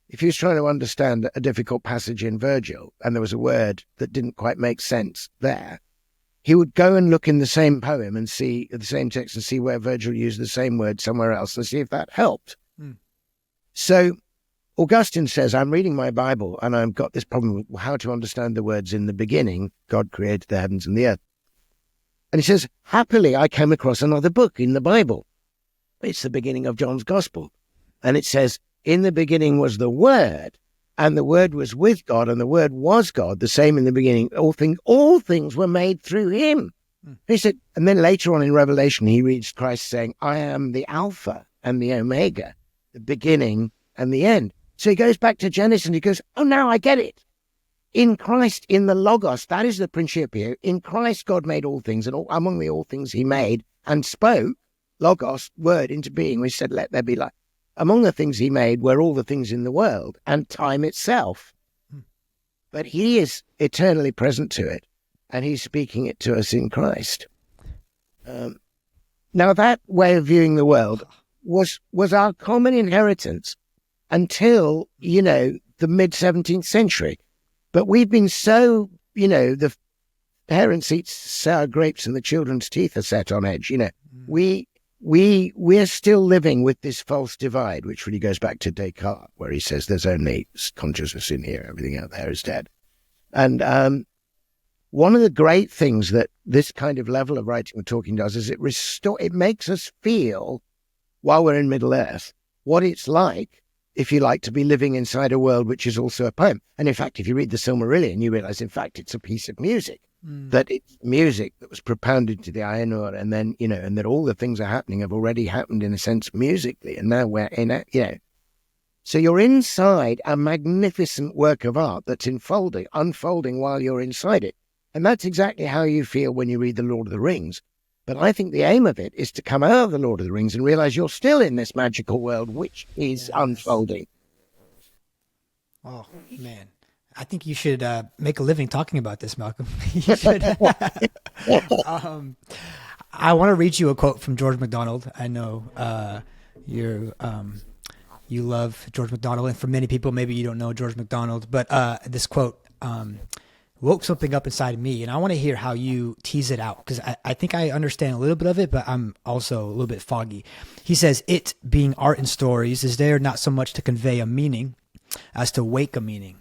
if he was trying to understand a difficult passage in Virgil and there was a word that didn't quite make sense there, he would go and look in the same poem and see the same text and see where Virgil used the same word somewhere else and see if that helped. So Augustine says, I'm reading my Bible and I've got this problem with how to understand the words in the beginning. God created the heavens and the earth. And he says, happily, I came across another book in the Bible. It's the beginning of John's Gospel. And it says, in the beginning was the Word, and the Word was with God, and the Word was God, the same in the beginning. All things were made through him. He said, and then later on in Revelation, he reads Christ saying, I am the Alpha and the Omega, the beginning and the end. So he goes back to Genesis and he goes, oh, now I get it. In Christ, in the Logos, that is the Principio. In Christ, God made all things, and among the all things he made and spoke, Logos, word, into being. We said, let there be light. Among the things he made were all the things in the world and time itself. But he is eternally present to it, and he's speaking it to us in Christ. Now, that way of viewing the world was our common inheritance until, the mid-17th century. But we've been so, the parents eat sour grapes and the children's teeth are set on edge. We're still living with this false divide, which really goes back to Descartes, where he says there's only consciousness in here, everything out there is dead. And one of the great things that this kind of level of writing and talking does is it makes us feel, while we're in Middle Earth, what it's like, if you like, to be living inside a world which is also a poem. And in fact, if you read the Silmarillion, you realize, in fact, it's a piece of music, that it's music that was propounded to the Ainur, and then, and that all the things are happening have already happened in a sense musically. And now we're in it, So you're inside a magnificent work of art that's unfolding while you're inside it. And that's exactly how you feel when you read The Lord of the Rings. But I think the aim of it is to come out of The Lord of the Rings and realize you're still in this magical world, which is unfolding. Oh, man. I think you should make a living talking about this, Malcolm. You should. I want to read you a quote from George MacDonald. I know you you love George MacDonald, and for many people, maybe you don't know George MacDonald, but this quote woke something up inside of me, and I want to hear how you tease it out, because I think I understand a little bit of it, but I'm also a little bit foggy. He says, it being art and stories is there not so much to convey a meaning as to wake a meaning.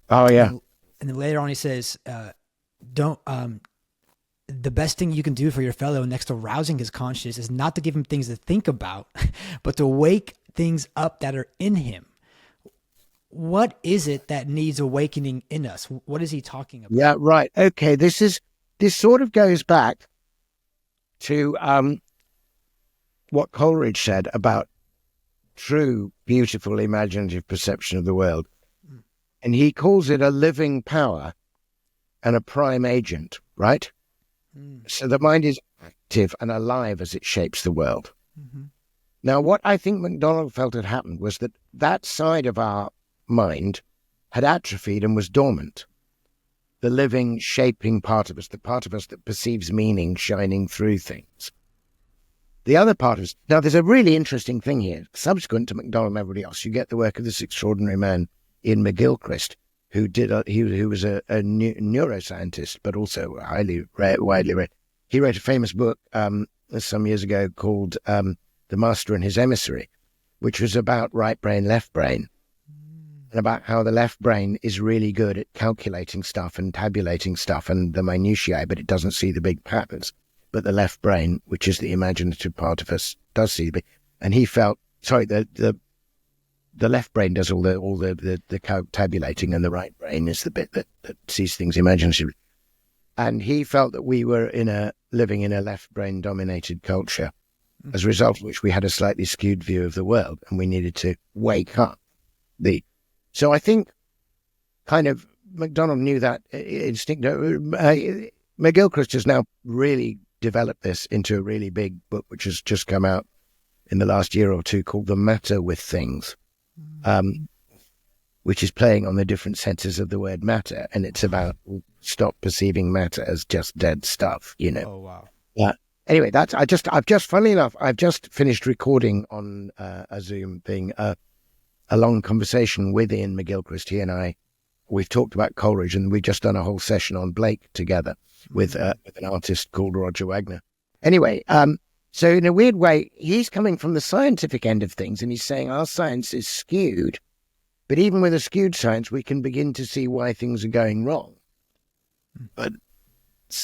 Oh, yeah. And then later on he says, don't the best thing you can do for your fellow next to rousing his conscience is not to give him things to think about, but to wake things up that are in him. What is it that needs awakening in us? What is he talking about? Yeah, right. Okay, this sort of goes back to what Coleridge said about true, beautiful, imaginative perception of the world. And he calls it a living power and a prime agent, right? So the mind is active and alive as it shapes the world. Now, what I think MacDonald felt had happened was that side of our mind had atrophied and was dormant. The living, shaping part of us, the part of us that perceives meaning shining through things. The other part is, now there's a really interesting thing here. Subsequent to MacDonald and everybody else, you get the work of this extraordinary man, Ian McGilchrist, who was a neuroscientist, but also widely read. He wrote a famous book some years ago called The Master and His Emissary, which was about right brain, left brain, and about how the left brain is really good at calculating stuff and tabulating stuff and the minutiae, but it doesn't see the big patterns. But the left brain, which is the imaginative part of us, does see the big. And he felt, the left brain does all the tabulating, and the right brain is the bit that sees things imaginatively. And he felt that we were living in a left brain dominated culture, as a result of which we had a slightly skewed view of the world, and we needed to wake up. So I think kind of MacDonald knew that instinct. McGilchrist has now really developed this into a really big book, which has just come out in the last year or two, called The Matter with Things, which is playing on the different senses of the word matter. And it's about stop perceiving matter as just dead stuff, you know. Oh, wow. Yeah. Anyway, funnily enough, I've just finished recording on a Zoom thing, a long conversation with Ian McGilchrist. He and I, we've talked about Coleridge, and we've just done a whole session on Blake together with an artist called Roger Wagner. Anyway, so in a weird way, he's coming from the scientific end of things, and he's saying our science is skewed. But even with a skewed science, we can begin to see why things are going wrong. But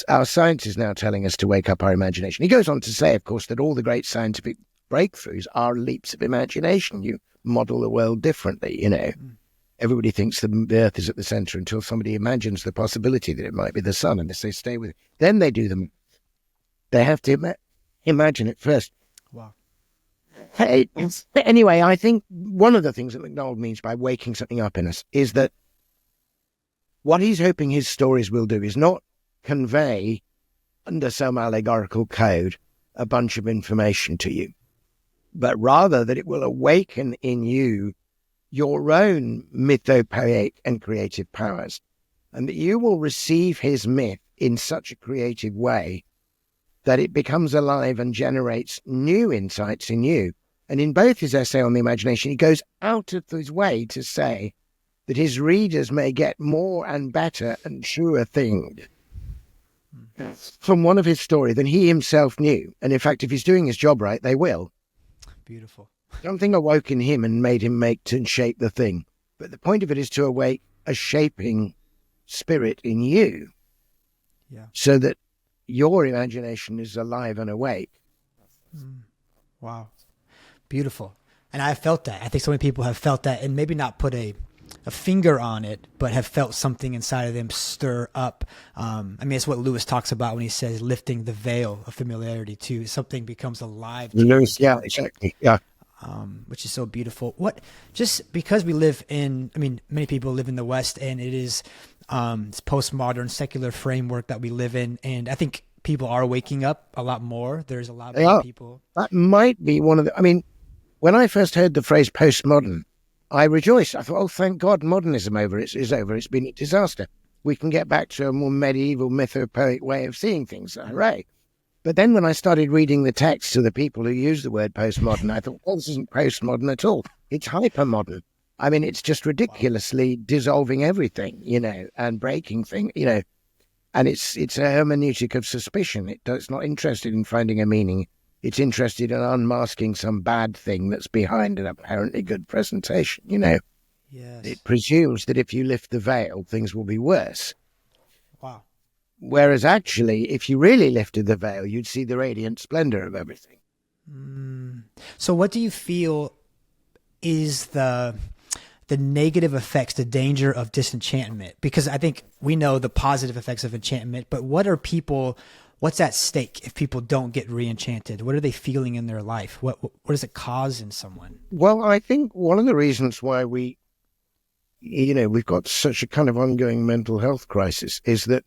our science is now telling us to wake up our imagination. He goes on to say, of course, that all the great scientific breakthroughs are leaps of imagination. You model the world differently, you know. Everybody thinks the Earth is at the center until somebody imagines the possibility that it might be the sun, and they say, stay with it. Then they do them. They have to imagine it first. Wow. Hey, anyway, I think one of the things that MacDonald means by waking something up in us is that what he's hoping his stories will do is not convey under some allegorical code a bunch of information to you, but rather that it will awaken in you your own mythopoeic and creative powers, and that you will receive his myth in such a creative way that it becomes alive and generates new insights in you. And in both his essay on the imagination, he goes out of his way to say that his readers may get more and better and truer things from one of his story than he himself knew. And in fact, if he's doing his job right, they will. Beautiful. Something awoke in him and made him make and shape the thing. But the point of it is to awake a shaping spirit in you, so that your imagination is alive and awake. Wow. Beautiful. And I felt that. I think so many people have felt that, and maybe not put a finger on it, but have felt something inside of them stir up. I mean, it's what Lewis talks about when he says lifting the veil of familiarity too. Something becomes alive. Lewis, yeah, exactly. Yeah. Which is so beautiful. Just because we live in, I mean, many people live in the West, and it is it's postmodern secular framework that we live in. And I think people are waking up a lot more. There's a lot more people. That might be one of the, I mean, when I first heard the phrase postmodern, I rejoiced. I thought, oh, thank God modernism is over. It's been a disaster. We can get back to a more medieval mythopoeic way of seeing things. Hooray. But then when I started reading the texts of the people who use the word postmodern, I thought, well, this isn't postmodern at all. It's hypermodern. I mean, it's just ridiculously dissolving everything, and breaking things, and it's a hermeneutic of suspicion. It's not interested in finding a meaning. It's interested in unmasking some bad thing that's behind an apparently good presentation, Yes. It presumes that if you lift the veil, things will be worse. Wow. Whereas actually, if you really lifted the veil, you'd see the radiant splendor of everything. So what do you feel is the negative effects, the danger of disenchantment? Because I think we know the positive effects of enchantment, but what's at stake if people don't get re-enchanted? What are they feeling in their life? What does it cause in someone? Well, I think one of the reasons why we've got such a kind of ongoing mental health crisis is that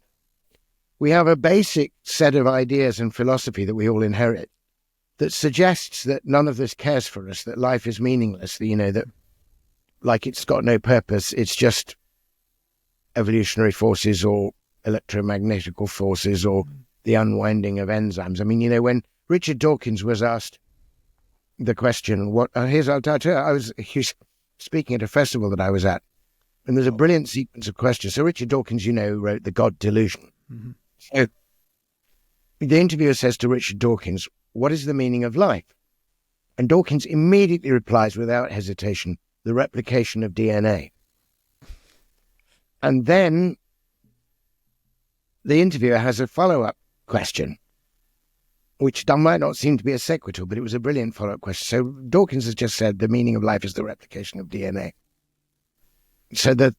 we have a basic set of ideas and philosophy that we all inherit that suggests that none of this cares for us, that life is meaningless, that like it's got no purpose, it's just evolutionary forces or electromagnetic forces or the unwinding of enzymes. I mean, when Richard Dawkins was asked the question, I'll tell you, he was speaking at a festival that I was at, and there's a brilliant sequence of questions. So Richard Dawkins, wrote The God Delusion. Mm-hmm. So the interviewer says to Richard Dawkins, what is the meaning of life? And Dawkins immediately replies without hesitation, the replication of DNA. And then the interviewer has a follow-up question, which might not seem to be a sequitur, but it was a brilliant follow-up question. So Dawkins has just said the meaning of life is the replication of DNA. So the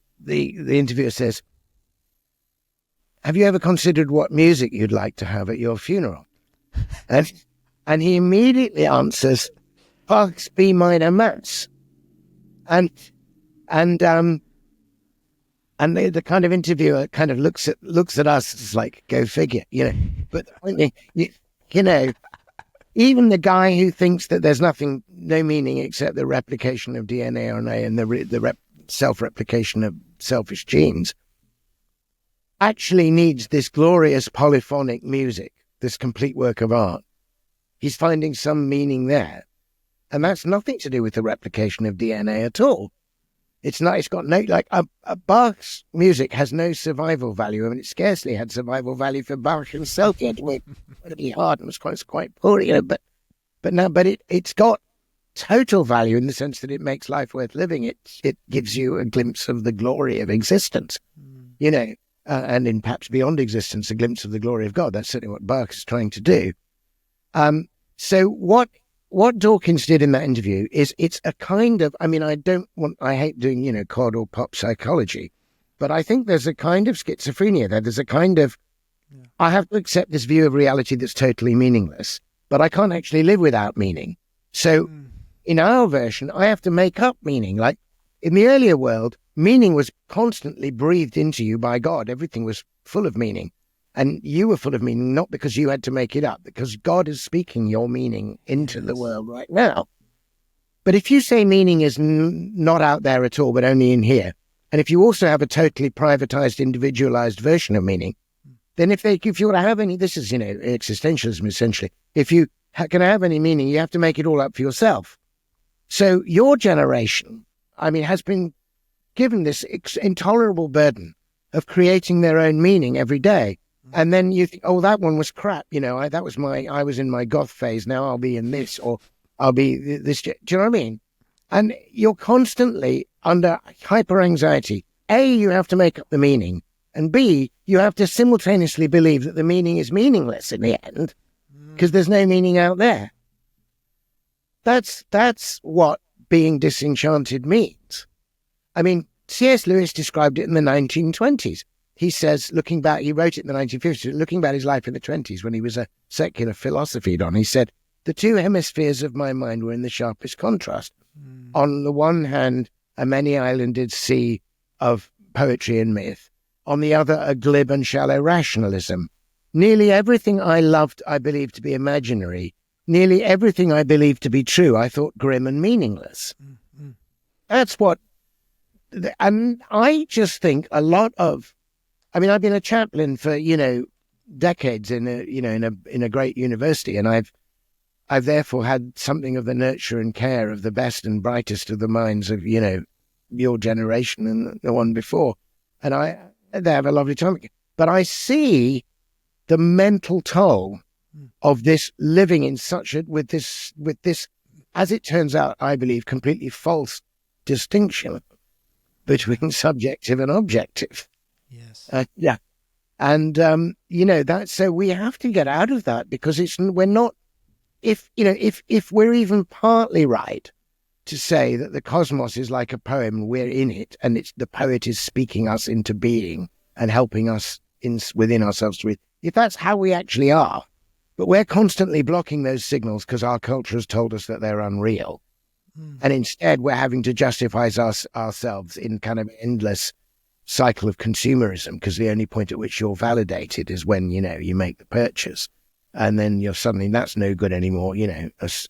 interviewer says, have you ever considered what music you'd like to have at your funeral? And he immediately answers, Bach's B minor mass. And the kind of interviewer kind of looks at us as like, go figure, But even the guy who thinks that there's no meaning except the replication of DNA, RNA, and the self-replication of selfish genes, actually needs this glorious polyphonic music, this complete work of art. He's finding some meaning there. And that's nothing to do with the replication of DNA at all. It's got no, Bach's music has no survival value. I mean, it scarcely had survival value for Bach himself. He had to work incredibly hard and was quite poor, but it's got total value in the sense that it makes life worth living. It gives you a glimpse of the glory of existence, and in perhaps beyond existence, a glimpse of the glory of God. That's certainly what Bach is trying to do. So what Dawkins did in that interview is it's a kind of, I hate doing, cod or pop psychology, but I think there's a kind of schizophrenia there. There's a kind of, I have to accept this view of reality that's totally meaningless, but I can't actually live without meaning. So in our version, I have to make up meaning. Like in the earlier world, meaning was constantly breathed into you by God. Everything was full of meaning. And you were full of meaning, not because you had to make it up, because God is speaking your meaning into the world right now. But if you say meaning is not out there at all, but only in here, and if you also have a totally privatized, individualized version of meaning, then if you want to have any, this is, existentialism essentially. If you can have any meaning, you have to make it all up for yourself. So your generation, has been given this intolerable burden of creating their own meaning every day. And then you think, oh, that one was crap. I was in my goth phase. Now I'll be in this, or I'll be this. Do you know what I mean? And you're constantly under hyper anxiety. A, you have to make up the meaning. And B, you have to simultaneously believe that the meaning is meaningless in the end, because there's no meaning out there. That's what being disenchanted means. C.S. Lewis described it in the 1920s. He says, looking back, he wrote it in the 1950s, looking back his life in the 20s when he was a secular philosophy don, he said, the two hemispheres of my mind were in the sharpest contrast. On the one hand, a many-islanded sea of poetry and myth. On the other, a glib and shallow rationalism. Nearly everything I loved, I believed to be imaginary. Nearly everything I believed to be true, I thought grim and meaningless. That's what, and I just think a lot of, I've been a chaplain for, decades in a great university, and I've therefore had something of the nurture and care of the best and brightest of the minds of your generation and the one before, and they have a lovely time. But I see the mental toll of this living in with this, as it turns out, I believe, completely false distinction between subjective and objective. Yes. Yeah. And, that, so we have to get out of that, because we're not, if we're even partly right to say that the cosmos is like a poem, we're in it, and the poet is speaking us into being and helping us within ourselves to read. If that's how we actually are, but we're constantly blocking those signals because our culture has told us that they're unreal. And instead we're having to justify ourselves in kind of endless cycle of consumerism, because the only point at which you're validated is when, you make the purchase. And then you're suddenly, that's no good anymore, as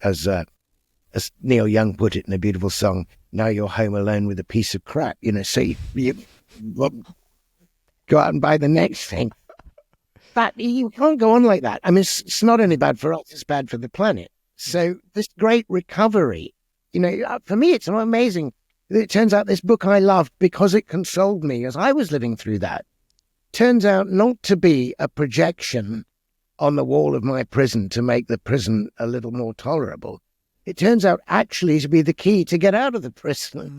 Neil Young put it in a beautiful song, now you're home alone with a piece of crap, so you go out and buy the next thing. But you can't go on like that. I mean, it's not only bad for us, it's bad for the planet. So this great recovery, for me, it's amazing. It turns out this book I loved because it consoled me as I was living through that. Turns out not to be a projection on the wall of my prison to make the prison a little more tolerable. It turns out actually to be the key to get out of the prison,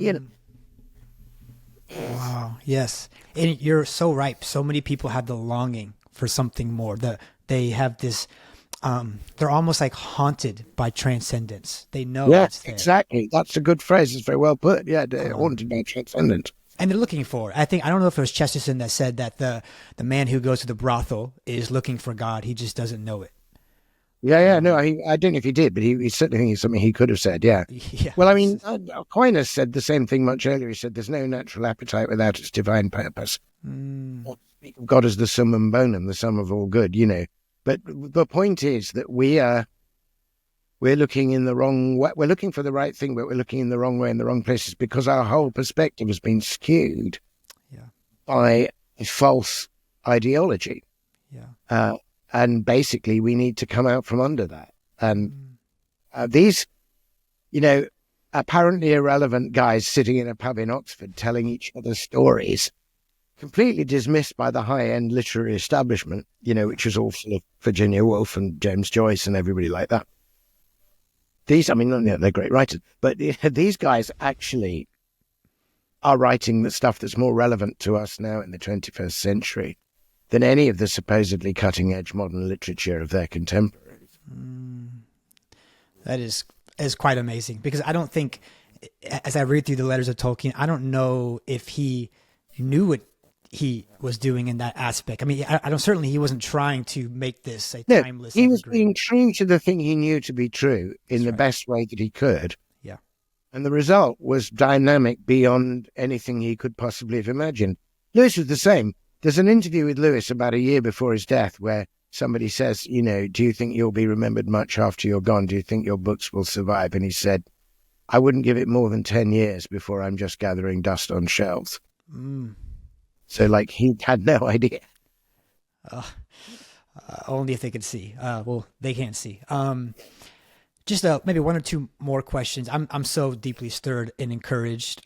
Wow. Yes. And you're so right. So many people have the longing for something more. They have this, they're almost like haunted by transcendence. They know it's there. Exactly. That's a good phrase. It's very well put. Yeah, haunted by transcendence. And they're looking for it. I don't know if it was Chesterton that said that the man who goes to the brothel is looking for God. He just doesn't know it. Yeah, no, I don't know if he did, but he certainly thinks it's something he could have said, yeah. Well, I mean, Aquinas said the same thing much earlier. He said there's no natural appetite without its divine purpose. Speak of God as the summum bonum, the sum of all good, But the point is that we're looking in the wrong way. We're looking for the right thing, but we're looking in the wrong way in the wrong places, because our whole perspective has been skewed by a false ideology. Yeah. And basically, we need to come out from under that. And these, apparently irrelevant guys sitting in a pub in Oxford telling each other stories, completely dismissed by the high-end literary establishment, which was all full of Virginia Woolf and James Joyce and everybody like that. They're great writers, but these guys actually are writing the stuff that's more relevant to us now in the 21st century than any of the supposedly cutting-edge modern literature of their contemporaries. That is quite amazing, because I don't think, as I read through the letters of Tolkien, I don't know if he knew what he was doing in that aspect. I mean, I don't, certainly he wasn't trying to make this a timeless he was evergreen. being true to the thing he knew to be true in the best way that he could. Yeah. And the result was dynamic beyond anything he could possibly have imagined. Lewis was the same. There's an interview with Lewis about a year before his death where somebody says, do you think you'll be remembered much after you're gone? Do you think your books will survive? And he said, I wouldn't give it more than 10 years before I'm just gathering dust on shelves. So, he had no idea. Only if they could see. Well, they can't see. Just maybe one or two more questions. I'm so deeply stirred and encouraged.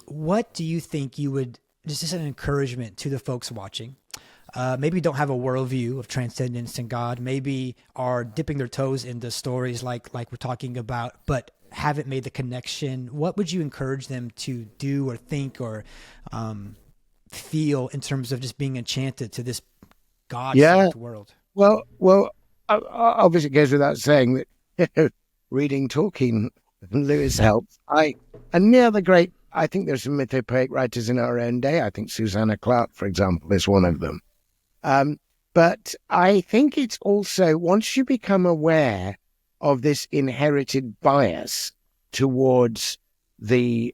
What do you think you would, just as an encouragement to the folks watching, maybe don't have a worldview of transcendence and God, maybe are dipping their toes into stories like we're talking about, but haven't made the connection? What would you encourage them to do or think or feel in terms of just being enchanted to this God-shaped world? Well, obviously it goes without saying that reading Tolkien and Lewis helps. And near the great, I think there's some mythopoeic writers in our own day. I think Susanna Clarke, for example, is one of them. But I think it's also, once you become aware of this inherited bias towards the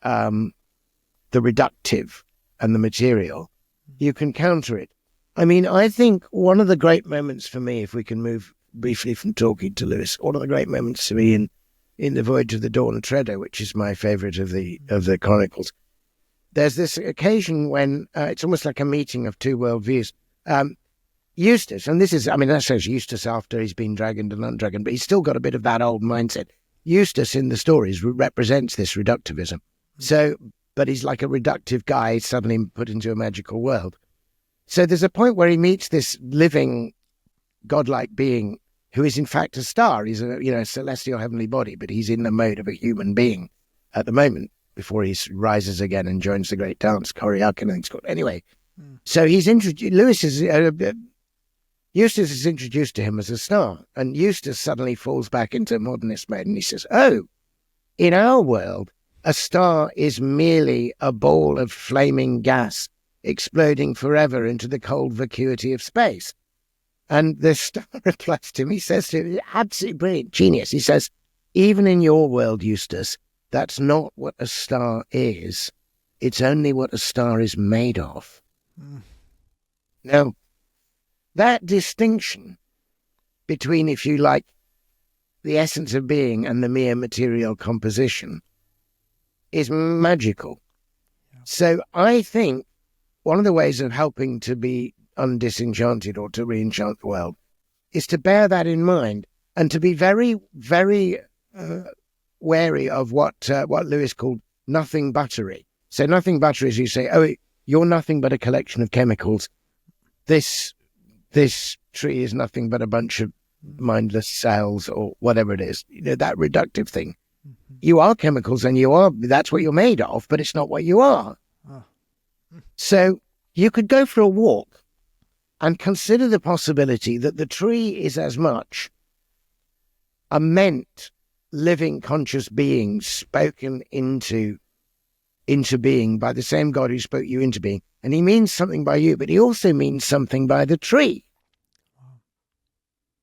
reductive and the material, you can counter it. I mean, I think one of the great moments for me, if we can move briefly from Tolkien to Lewis, one of the great moments for me in The Voyage of the Dawn Treader, which is my favourite of the chronicles, there's this occasion when it's almost like a meeting of two worldviews. Eustace, and this is, I mean, that shows Eustace after he's been dragoned and undragoned, but he's still got a bit of that old mindset. Eustace in the stories represents this reductivism. So, but he's like a reductive guy suddenly put into a magical world. So there's a point where he meets this living, godlike being who is in fact a star. He's a celestial heavenly body, but he's in the mode of a human being at the moment before he rises again and joins the great dance, Choreokin, I think it's called. Anyway, so he's introduced. Eustace is introduced to him as a star, and Eustace suddenly falls back into modernist mode, and he says, "Oh, in our world, a star is merely a ball of flaming gas exploding forever into the cold vacuity of space." And the star replies to him, he says to him, absolutely brilliant, genius. He says, "Even in your world, Eustace, that's not what a star is. It's only what a star is made of." Now, that distinction between, if you like, the essence of being and the mere material composition is magical. So I think one of the ways of helping to be undisenchanted or to re-enchant the world is to bear that in mind and to be very, very wary of what Lewis called nothing buttery. So nothing buttery is you say, "Oh, you're nothing but a collection of chemicals. This tree is nothing but a bunch of mindless cells," or whatever it is. That reductive thing. You are chemicals and that's what you're made of, but it's not what you are. So you could go for a walk and consider the possibility that the tree is as much a meant living conscious being spoken into being by the same God who spoke you into being. And he means something by you, but he also means something by the tree.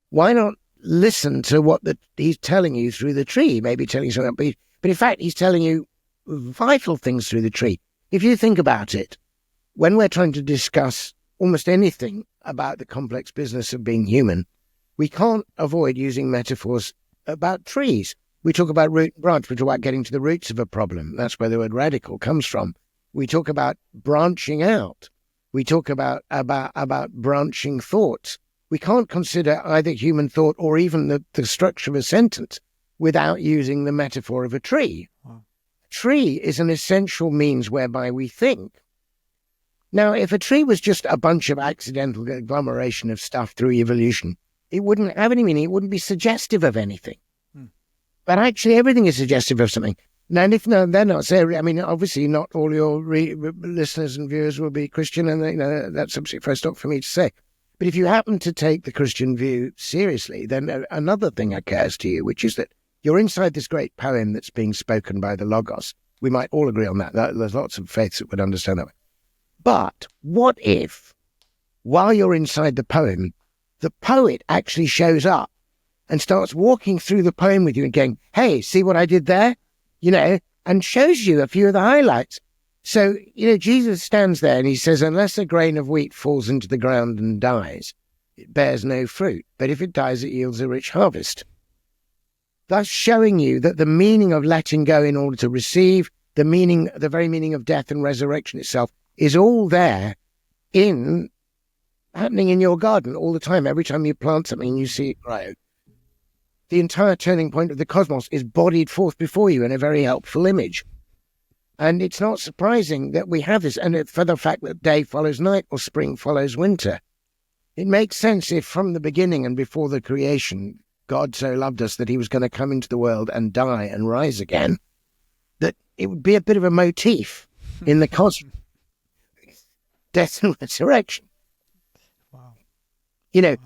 Why not listen to what he's telling you through the tree? Maybe telling you something, but in fact, he's telling you vital things through the tree. If you think about it, when we're trying to discuss almost anything about the complex business of being human, we can't avoid using metaphors about trees. We talk about root and branch. We talk about getting to the roots of a problem. That's where the word radical comes from. We talk about branching out. We talk about branching thoughts. We can't consider either human thought or even the structure of a sentence without using the metaphor of a tree. Wow. Tree is an essential means whereby we think. Now, if a tree was just a bunch of accidental agglomeration of stuff through evolution, it wouldn't have any meaning. It wouldn't be suggestive of anything. But actually, everything is suggestive of something. Now, and if no, they're not. So, I mean, obviously, not all your listeners and viewers will be Christian, and that's absolutely first off for me to say. But if you happen to take the Christian view seriously, then another thing occurs to you, which is that you're inside this great poem that's being spoken by the Logos. We might all agree on that. There's lots of faiths that would understand that way. But what if, while you're inside the poem, the poet actually shows up and starts walking through the poem with you and going, "Hey, see what I did there?" And shows you a few of the highlights. So, Jesus stands there and he says, "Unless a grain of wheat falls into the ground and dies, it bears no fruit. But if it dies, it yields a rich harvest." Thus showing you that the meaning of letting go in order to receive, the very meaning of death and resurrection itself is all there happening in your garden all the time. Every time you plant something, you see it grow. The entire turning point of the cosmos is bodied forth before you in a very helpful image. And it's not surprising that we have this, and for the fact that day follows night or spring follows winter. It makes sense if from the beginning and before the creation, God so loved us that he was going to come into the world and die and rise again, that it would be a bit of a motif in the cosmos. Death and resurrection. Wow.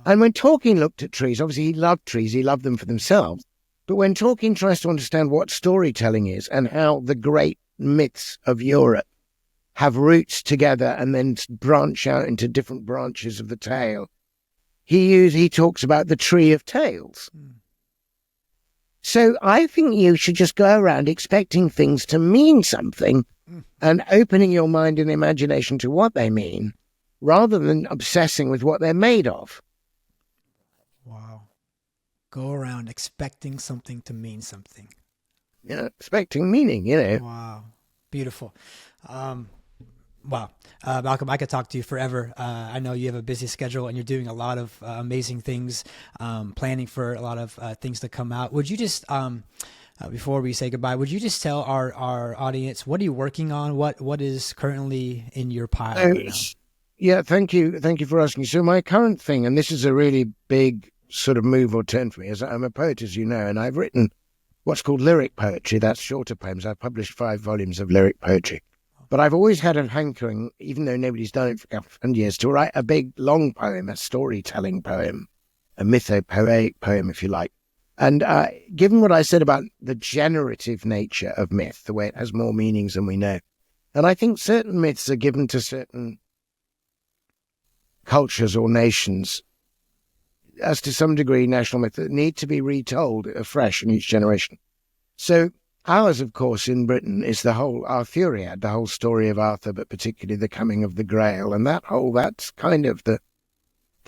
And when Tolkien looked at trees, obviously he loved trees, he loved them for themselves. But when Tolkien tries to understand what storytelling is and how the great myths of Europe have roots together and then branch out into different branches of the tale, he talks about the tree of tales. So I think you should just go around expecting things to mean something and opening your mind and imagination to what they mean, rather than obsessing with what they're made of. Wow. Go around expecting something to mean something. Expecting meaning, Wow. Beautiful. Wow. Malcolm, I could talk to you forever. I know you have a busy schedule and you're doing a lot of amazing things, planning for a lot of things to come out. Would you just, before we say goodbye, would you just tell our audience, what are you working on? What is currently in your pile right now? Yeah, thank you. Thank you for asking. So my current thing, and this is a really big sort of move or turn for me, is I'm a poet, as you know, and I've written what's called lyric poetry. That's shorter poems. I've published 5 volumes of lyric poetry. But I've always had a hankering, even though nobody's done it for a couple of 100 years, to write a big, long poem, a storytelling poem, a mythopoetic poem, if you like. And given what I said about the generative nature of myth, the way it has more meanings than we know, and I think certain myths are given to certain cultures or nations, as to some degree national myths, that need to be retold afresh in each generation. So ours, of course, in Britain is the whole Arthuriad, the whole story of Arthur, but particularly the coming of the Grail. And that's kind of the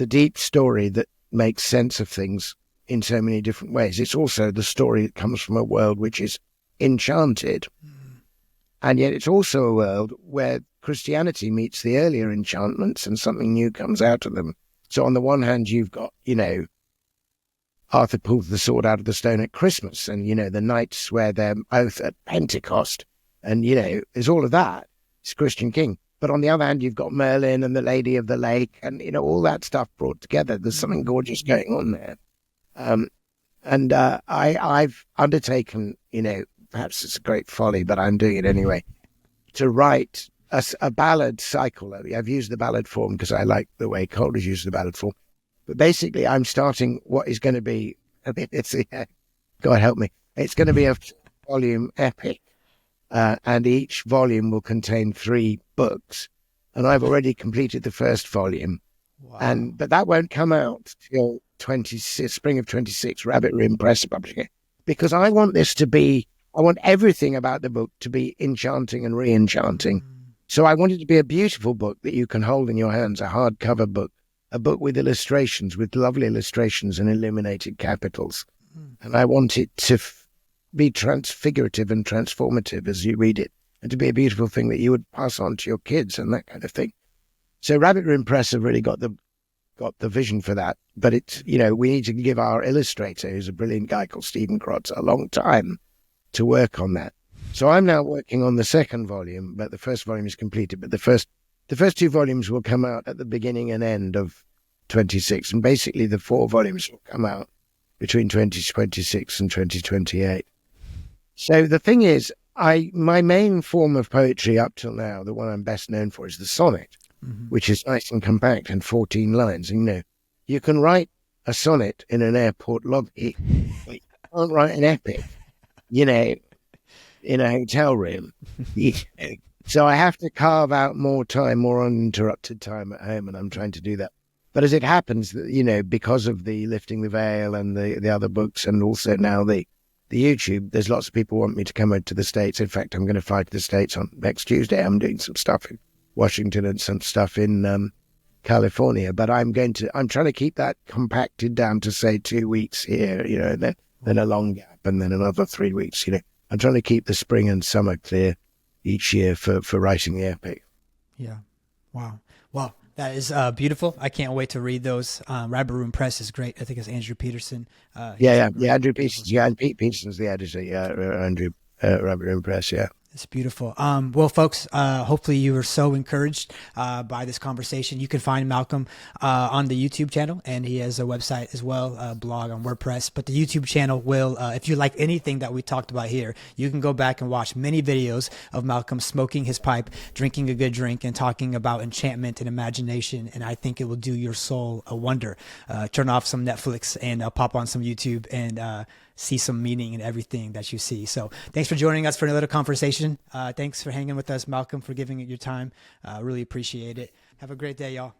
deep story that makes sense of things in so many different ways. It's also the story that comes from a world which is enchanted. And yet it's also a world where Christianity meets the earlier enchantments and something new comes out of them. So on the one hand, you've got, Arthur pulls the sword out of the stone at Christmas, and, the knights swear their oath at Pentecost. And, there's all of that. It's Christian king. But on the other hand, you've got Merlin and the Lady of the Lake and, all that stuff brought together. There's something gorgeous going on there. I've undertaken, perhaps it's a great folly, but I'm doing it anyway, to write a ballad cycle. I've used the ballad form because I like the way Coleridge used the ballad form. But basically, I'm starting what is going to be, God help me, it's going to be a volume epic. And each volume will contain 3 books. And I've already completed the first volume. Wow. But that won't come out till spring of 26, Rabbit Room Press publishing it. Because I want everything about the book to be enchanting and re-enchanting. So I want it to be a beautiful book that you can hold in your hands, a hardcover book, a book with illustrations, with lovely illustrations and illuminated capitals. And I want it to be transfigurative and transformative as you read it, and to be a beautiful thing that you would pass on to your kids and that kind of thing. So Rabbit Room Press have really got the vision for that. But it's, we need to give our illustrator, who's a brilliant guy called Stephen Krotz, a long time to work on that. So I'm now working on the second volume, but the first volume is completed. But the first 2 volumes will come out at the beginning and end of 26. And basically the 4 volumes will come out between 2026 and 2028. So the thing is, my main form of poetry up till now, the one I'm best known for, is the sonnet, which is nice and compact and 14 lines. And, you can write a sonnet in an airport lobby, but you can't write an epic, in a hotel room. So I have to carve out more time, more uninterrupted time at home, and I'm trying to do that. But as it happens, because of the Lifting the Veil and the other books, and also now the YouTube, there's lots of people want me to come over to the States. In fact, I'm going to fly to the States on next Tuesday. I'm doing some stuff in Washington and some stuff in California. But I'm trying to keep that compacted down to, say, 2 weeks here, and then a long gap, and then another 3 weeks, I'm trying to keep the spring and summer clear each year for writing the epic. Yeah. Wow. Well, that is beautiful. I can't wait to read those. Rabbit Room Press is great. I think it's Andrew Peterson. Andrew Peterson. Yeah, and Pete Peterson's the editor. Yeah, Andrew, Rabbit Room Press. Yeah. It's beautiful. Well, folks, hopefully you were so encouraged by this conversation. You can find Malcom on the YouTube channel, and he has a website as well, a blog on WordPress. But the YouTube channel will, if you like anything that we talked about here, you can go back and watch many videos of Malcom smoking his pipe, drinking a good drink, and talking about enchantment and imagination. And I think it will do your soul a wonder. Turn off some Netflix and pop on some YouTube and see some meaning in everything that you see. So thanks for joining us for another conversation. Thanks for hanging with us, Malcom, for giving it your time. Really appreciate it. Have a great day, y'all.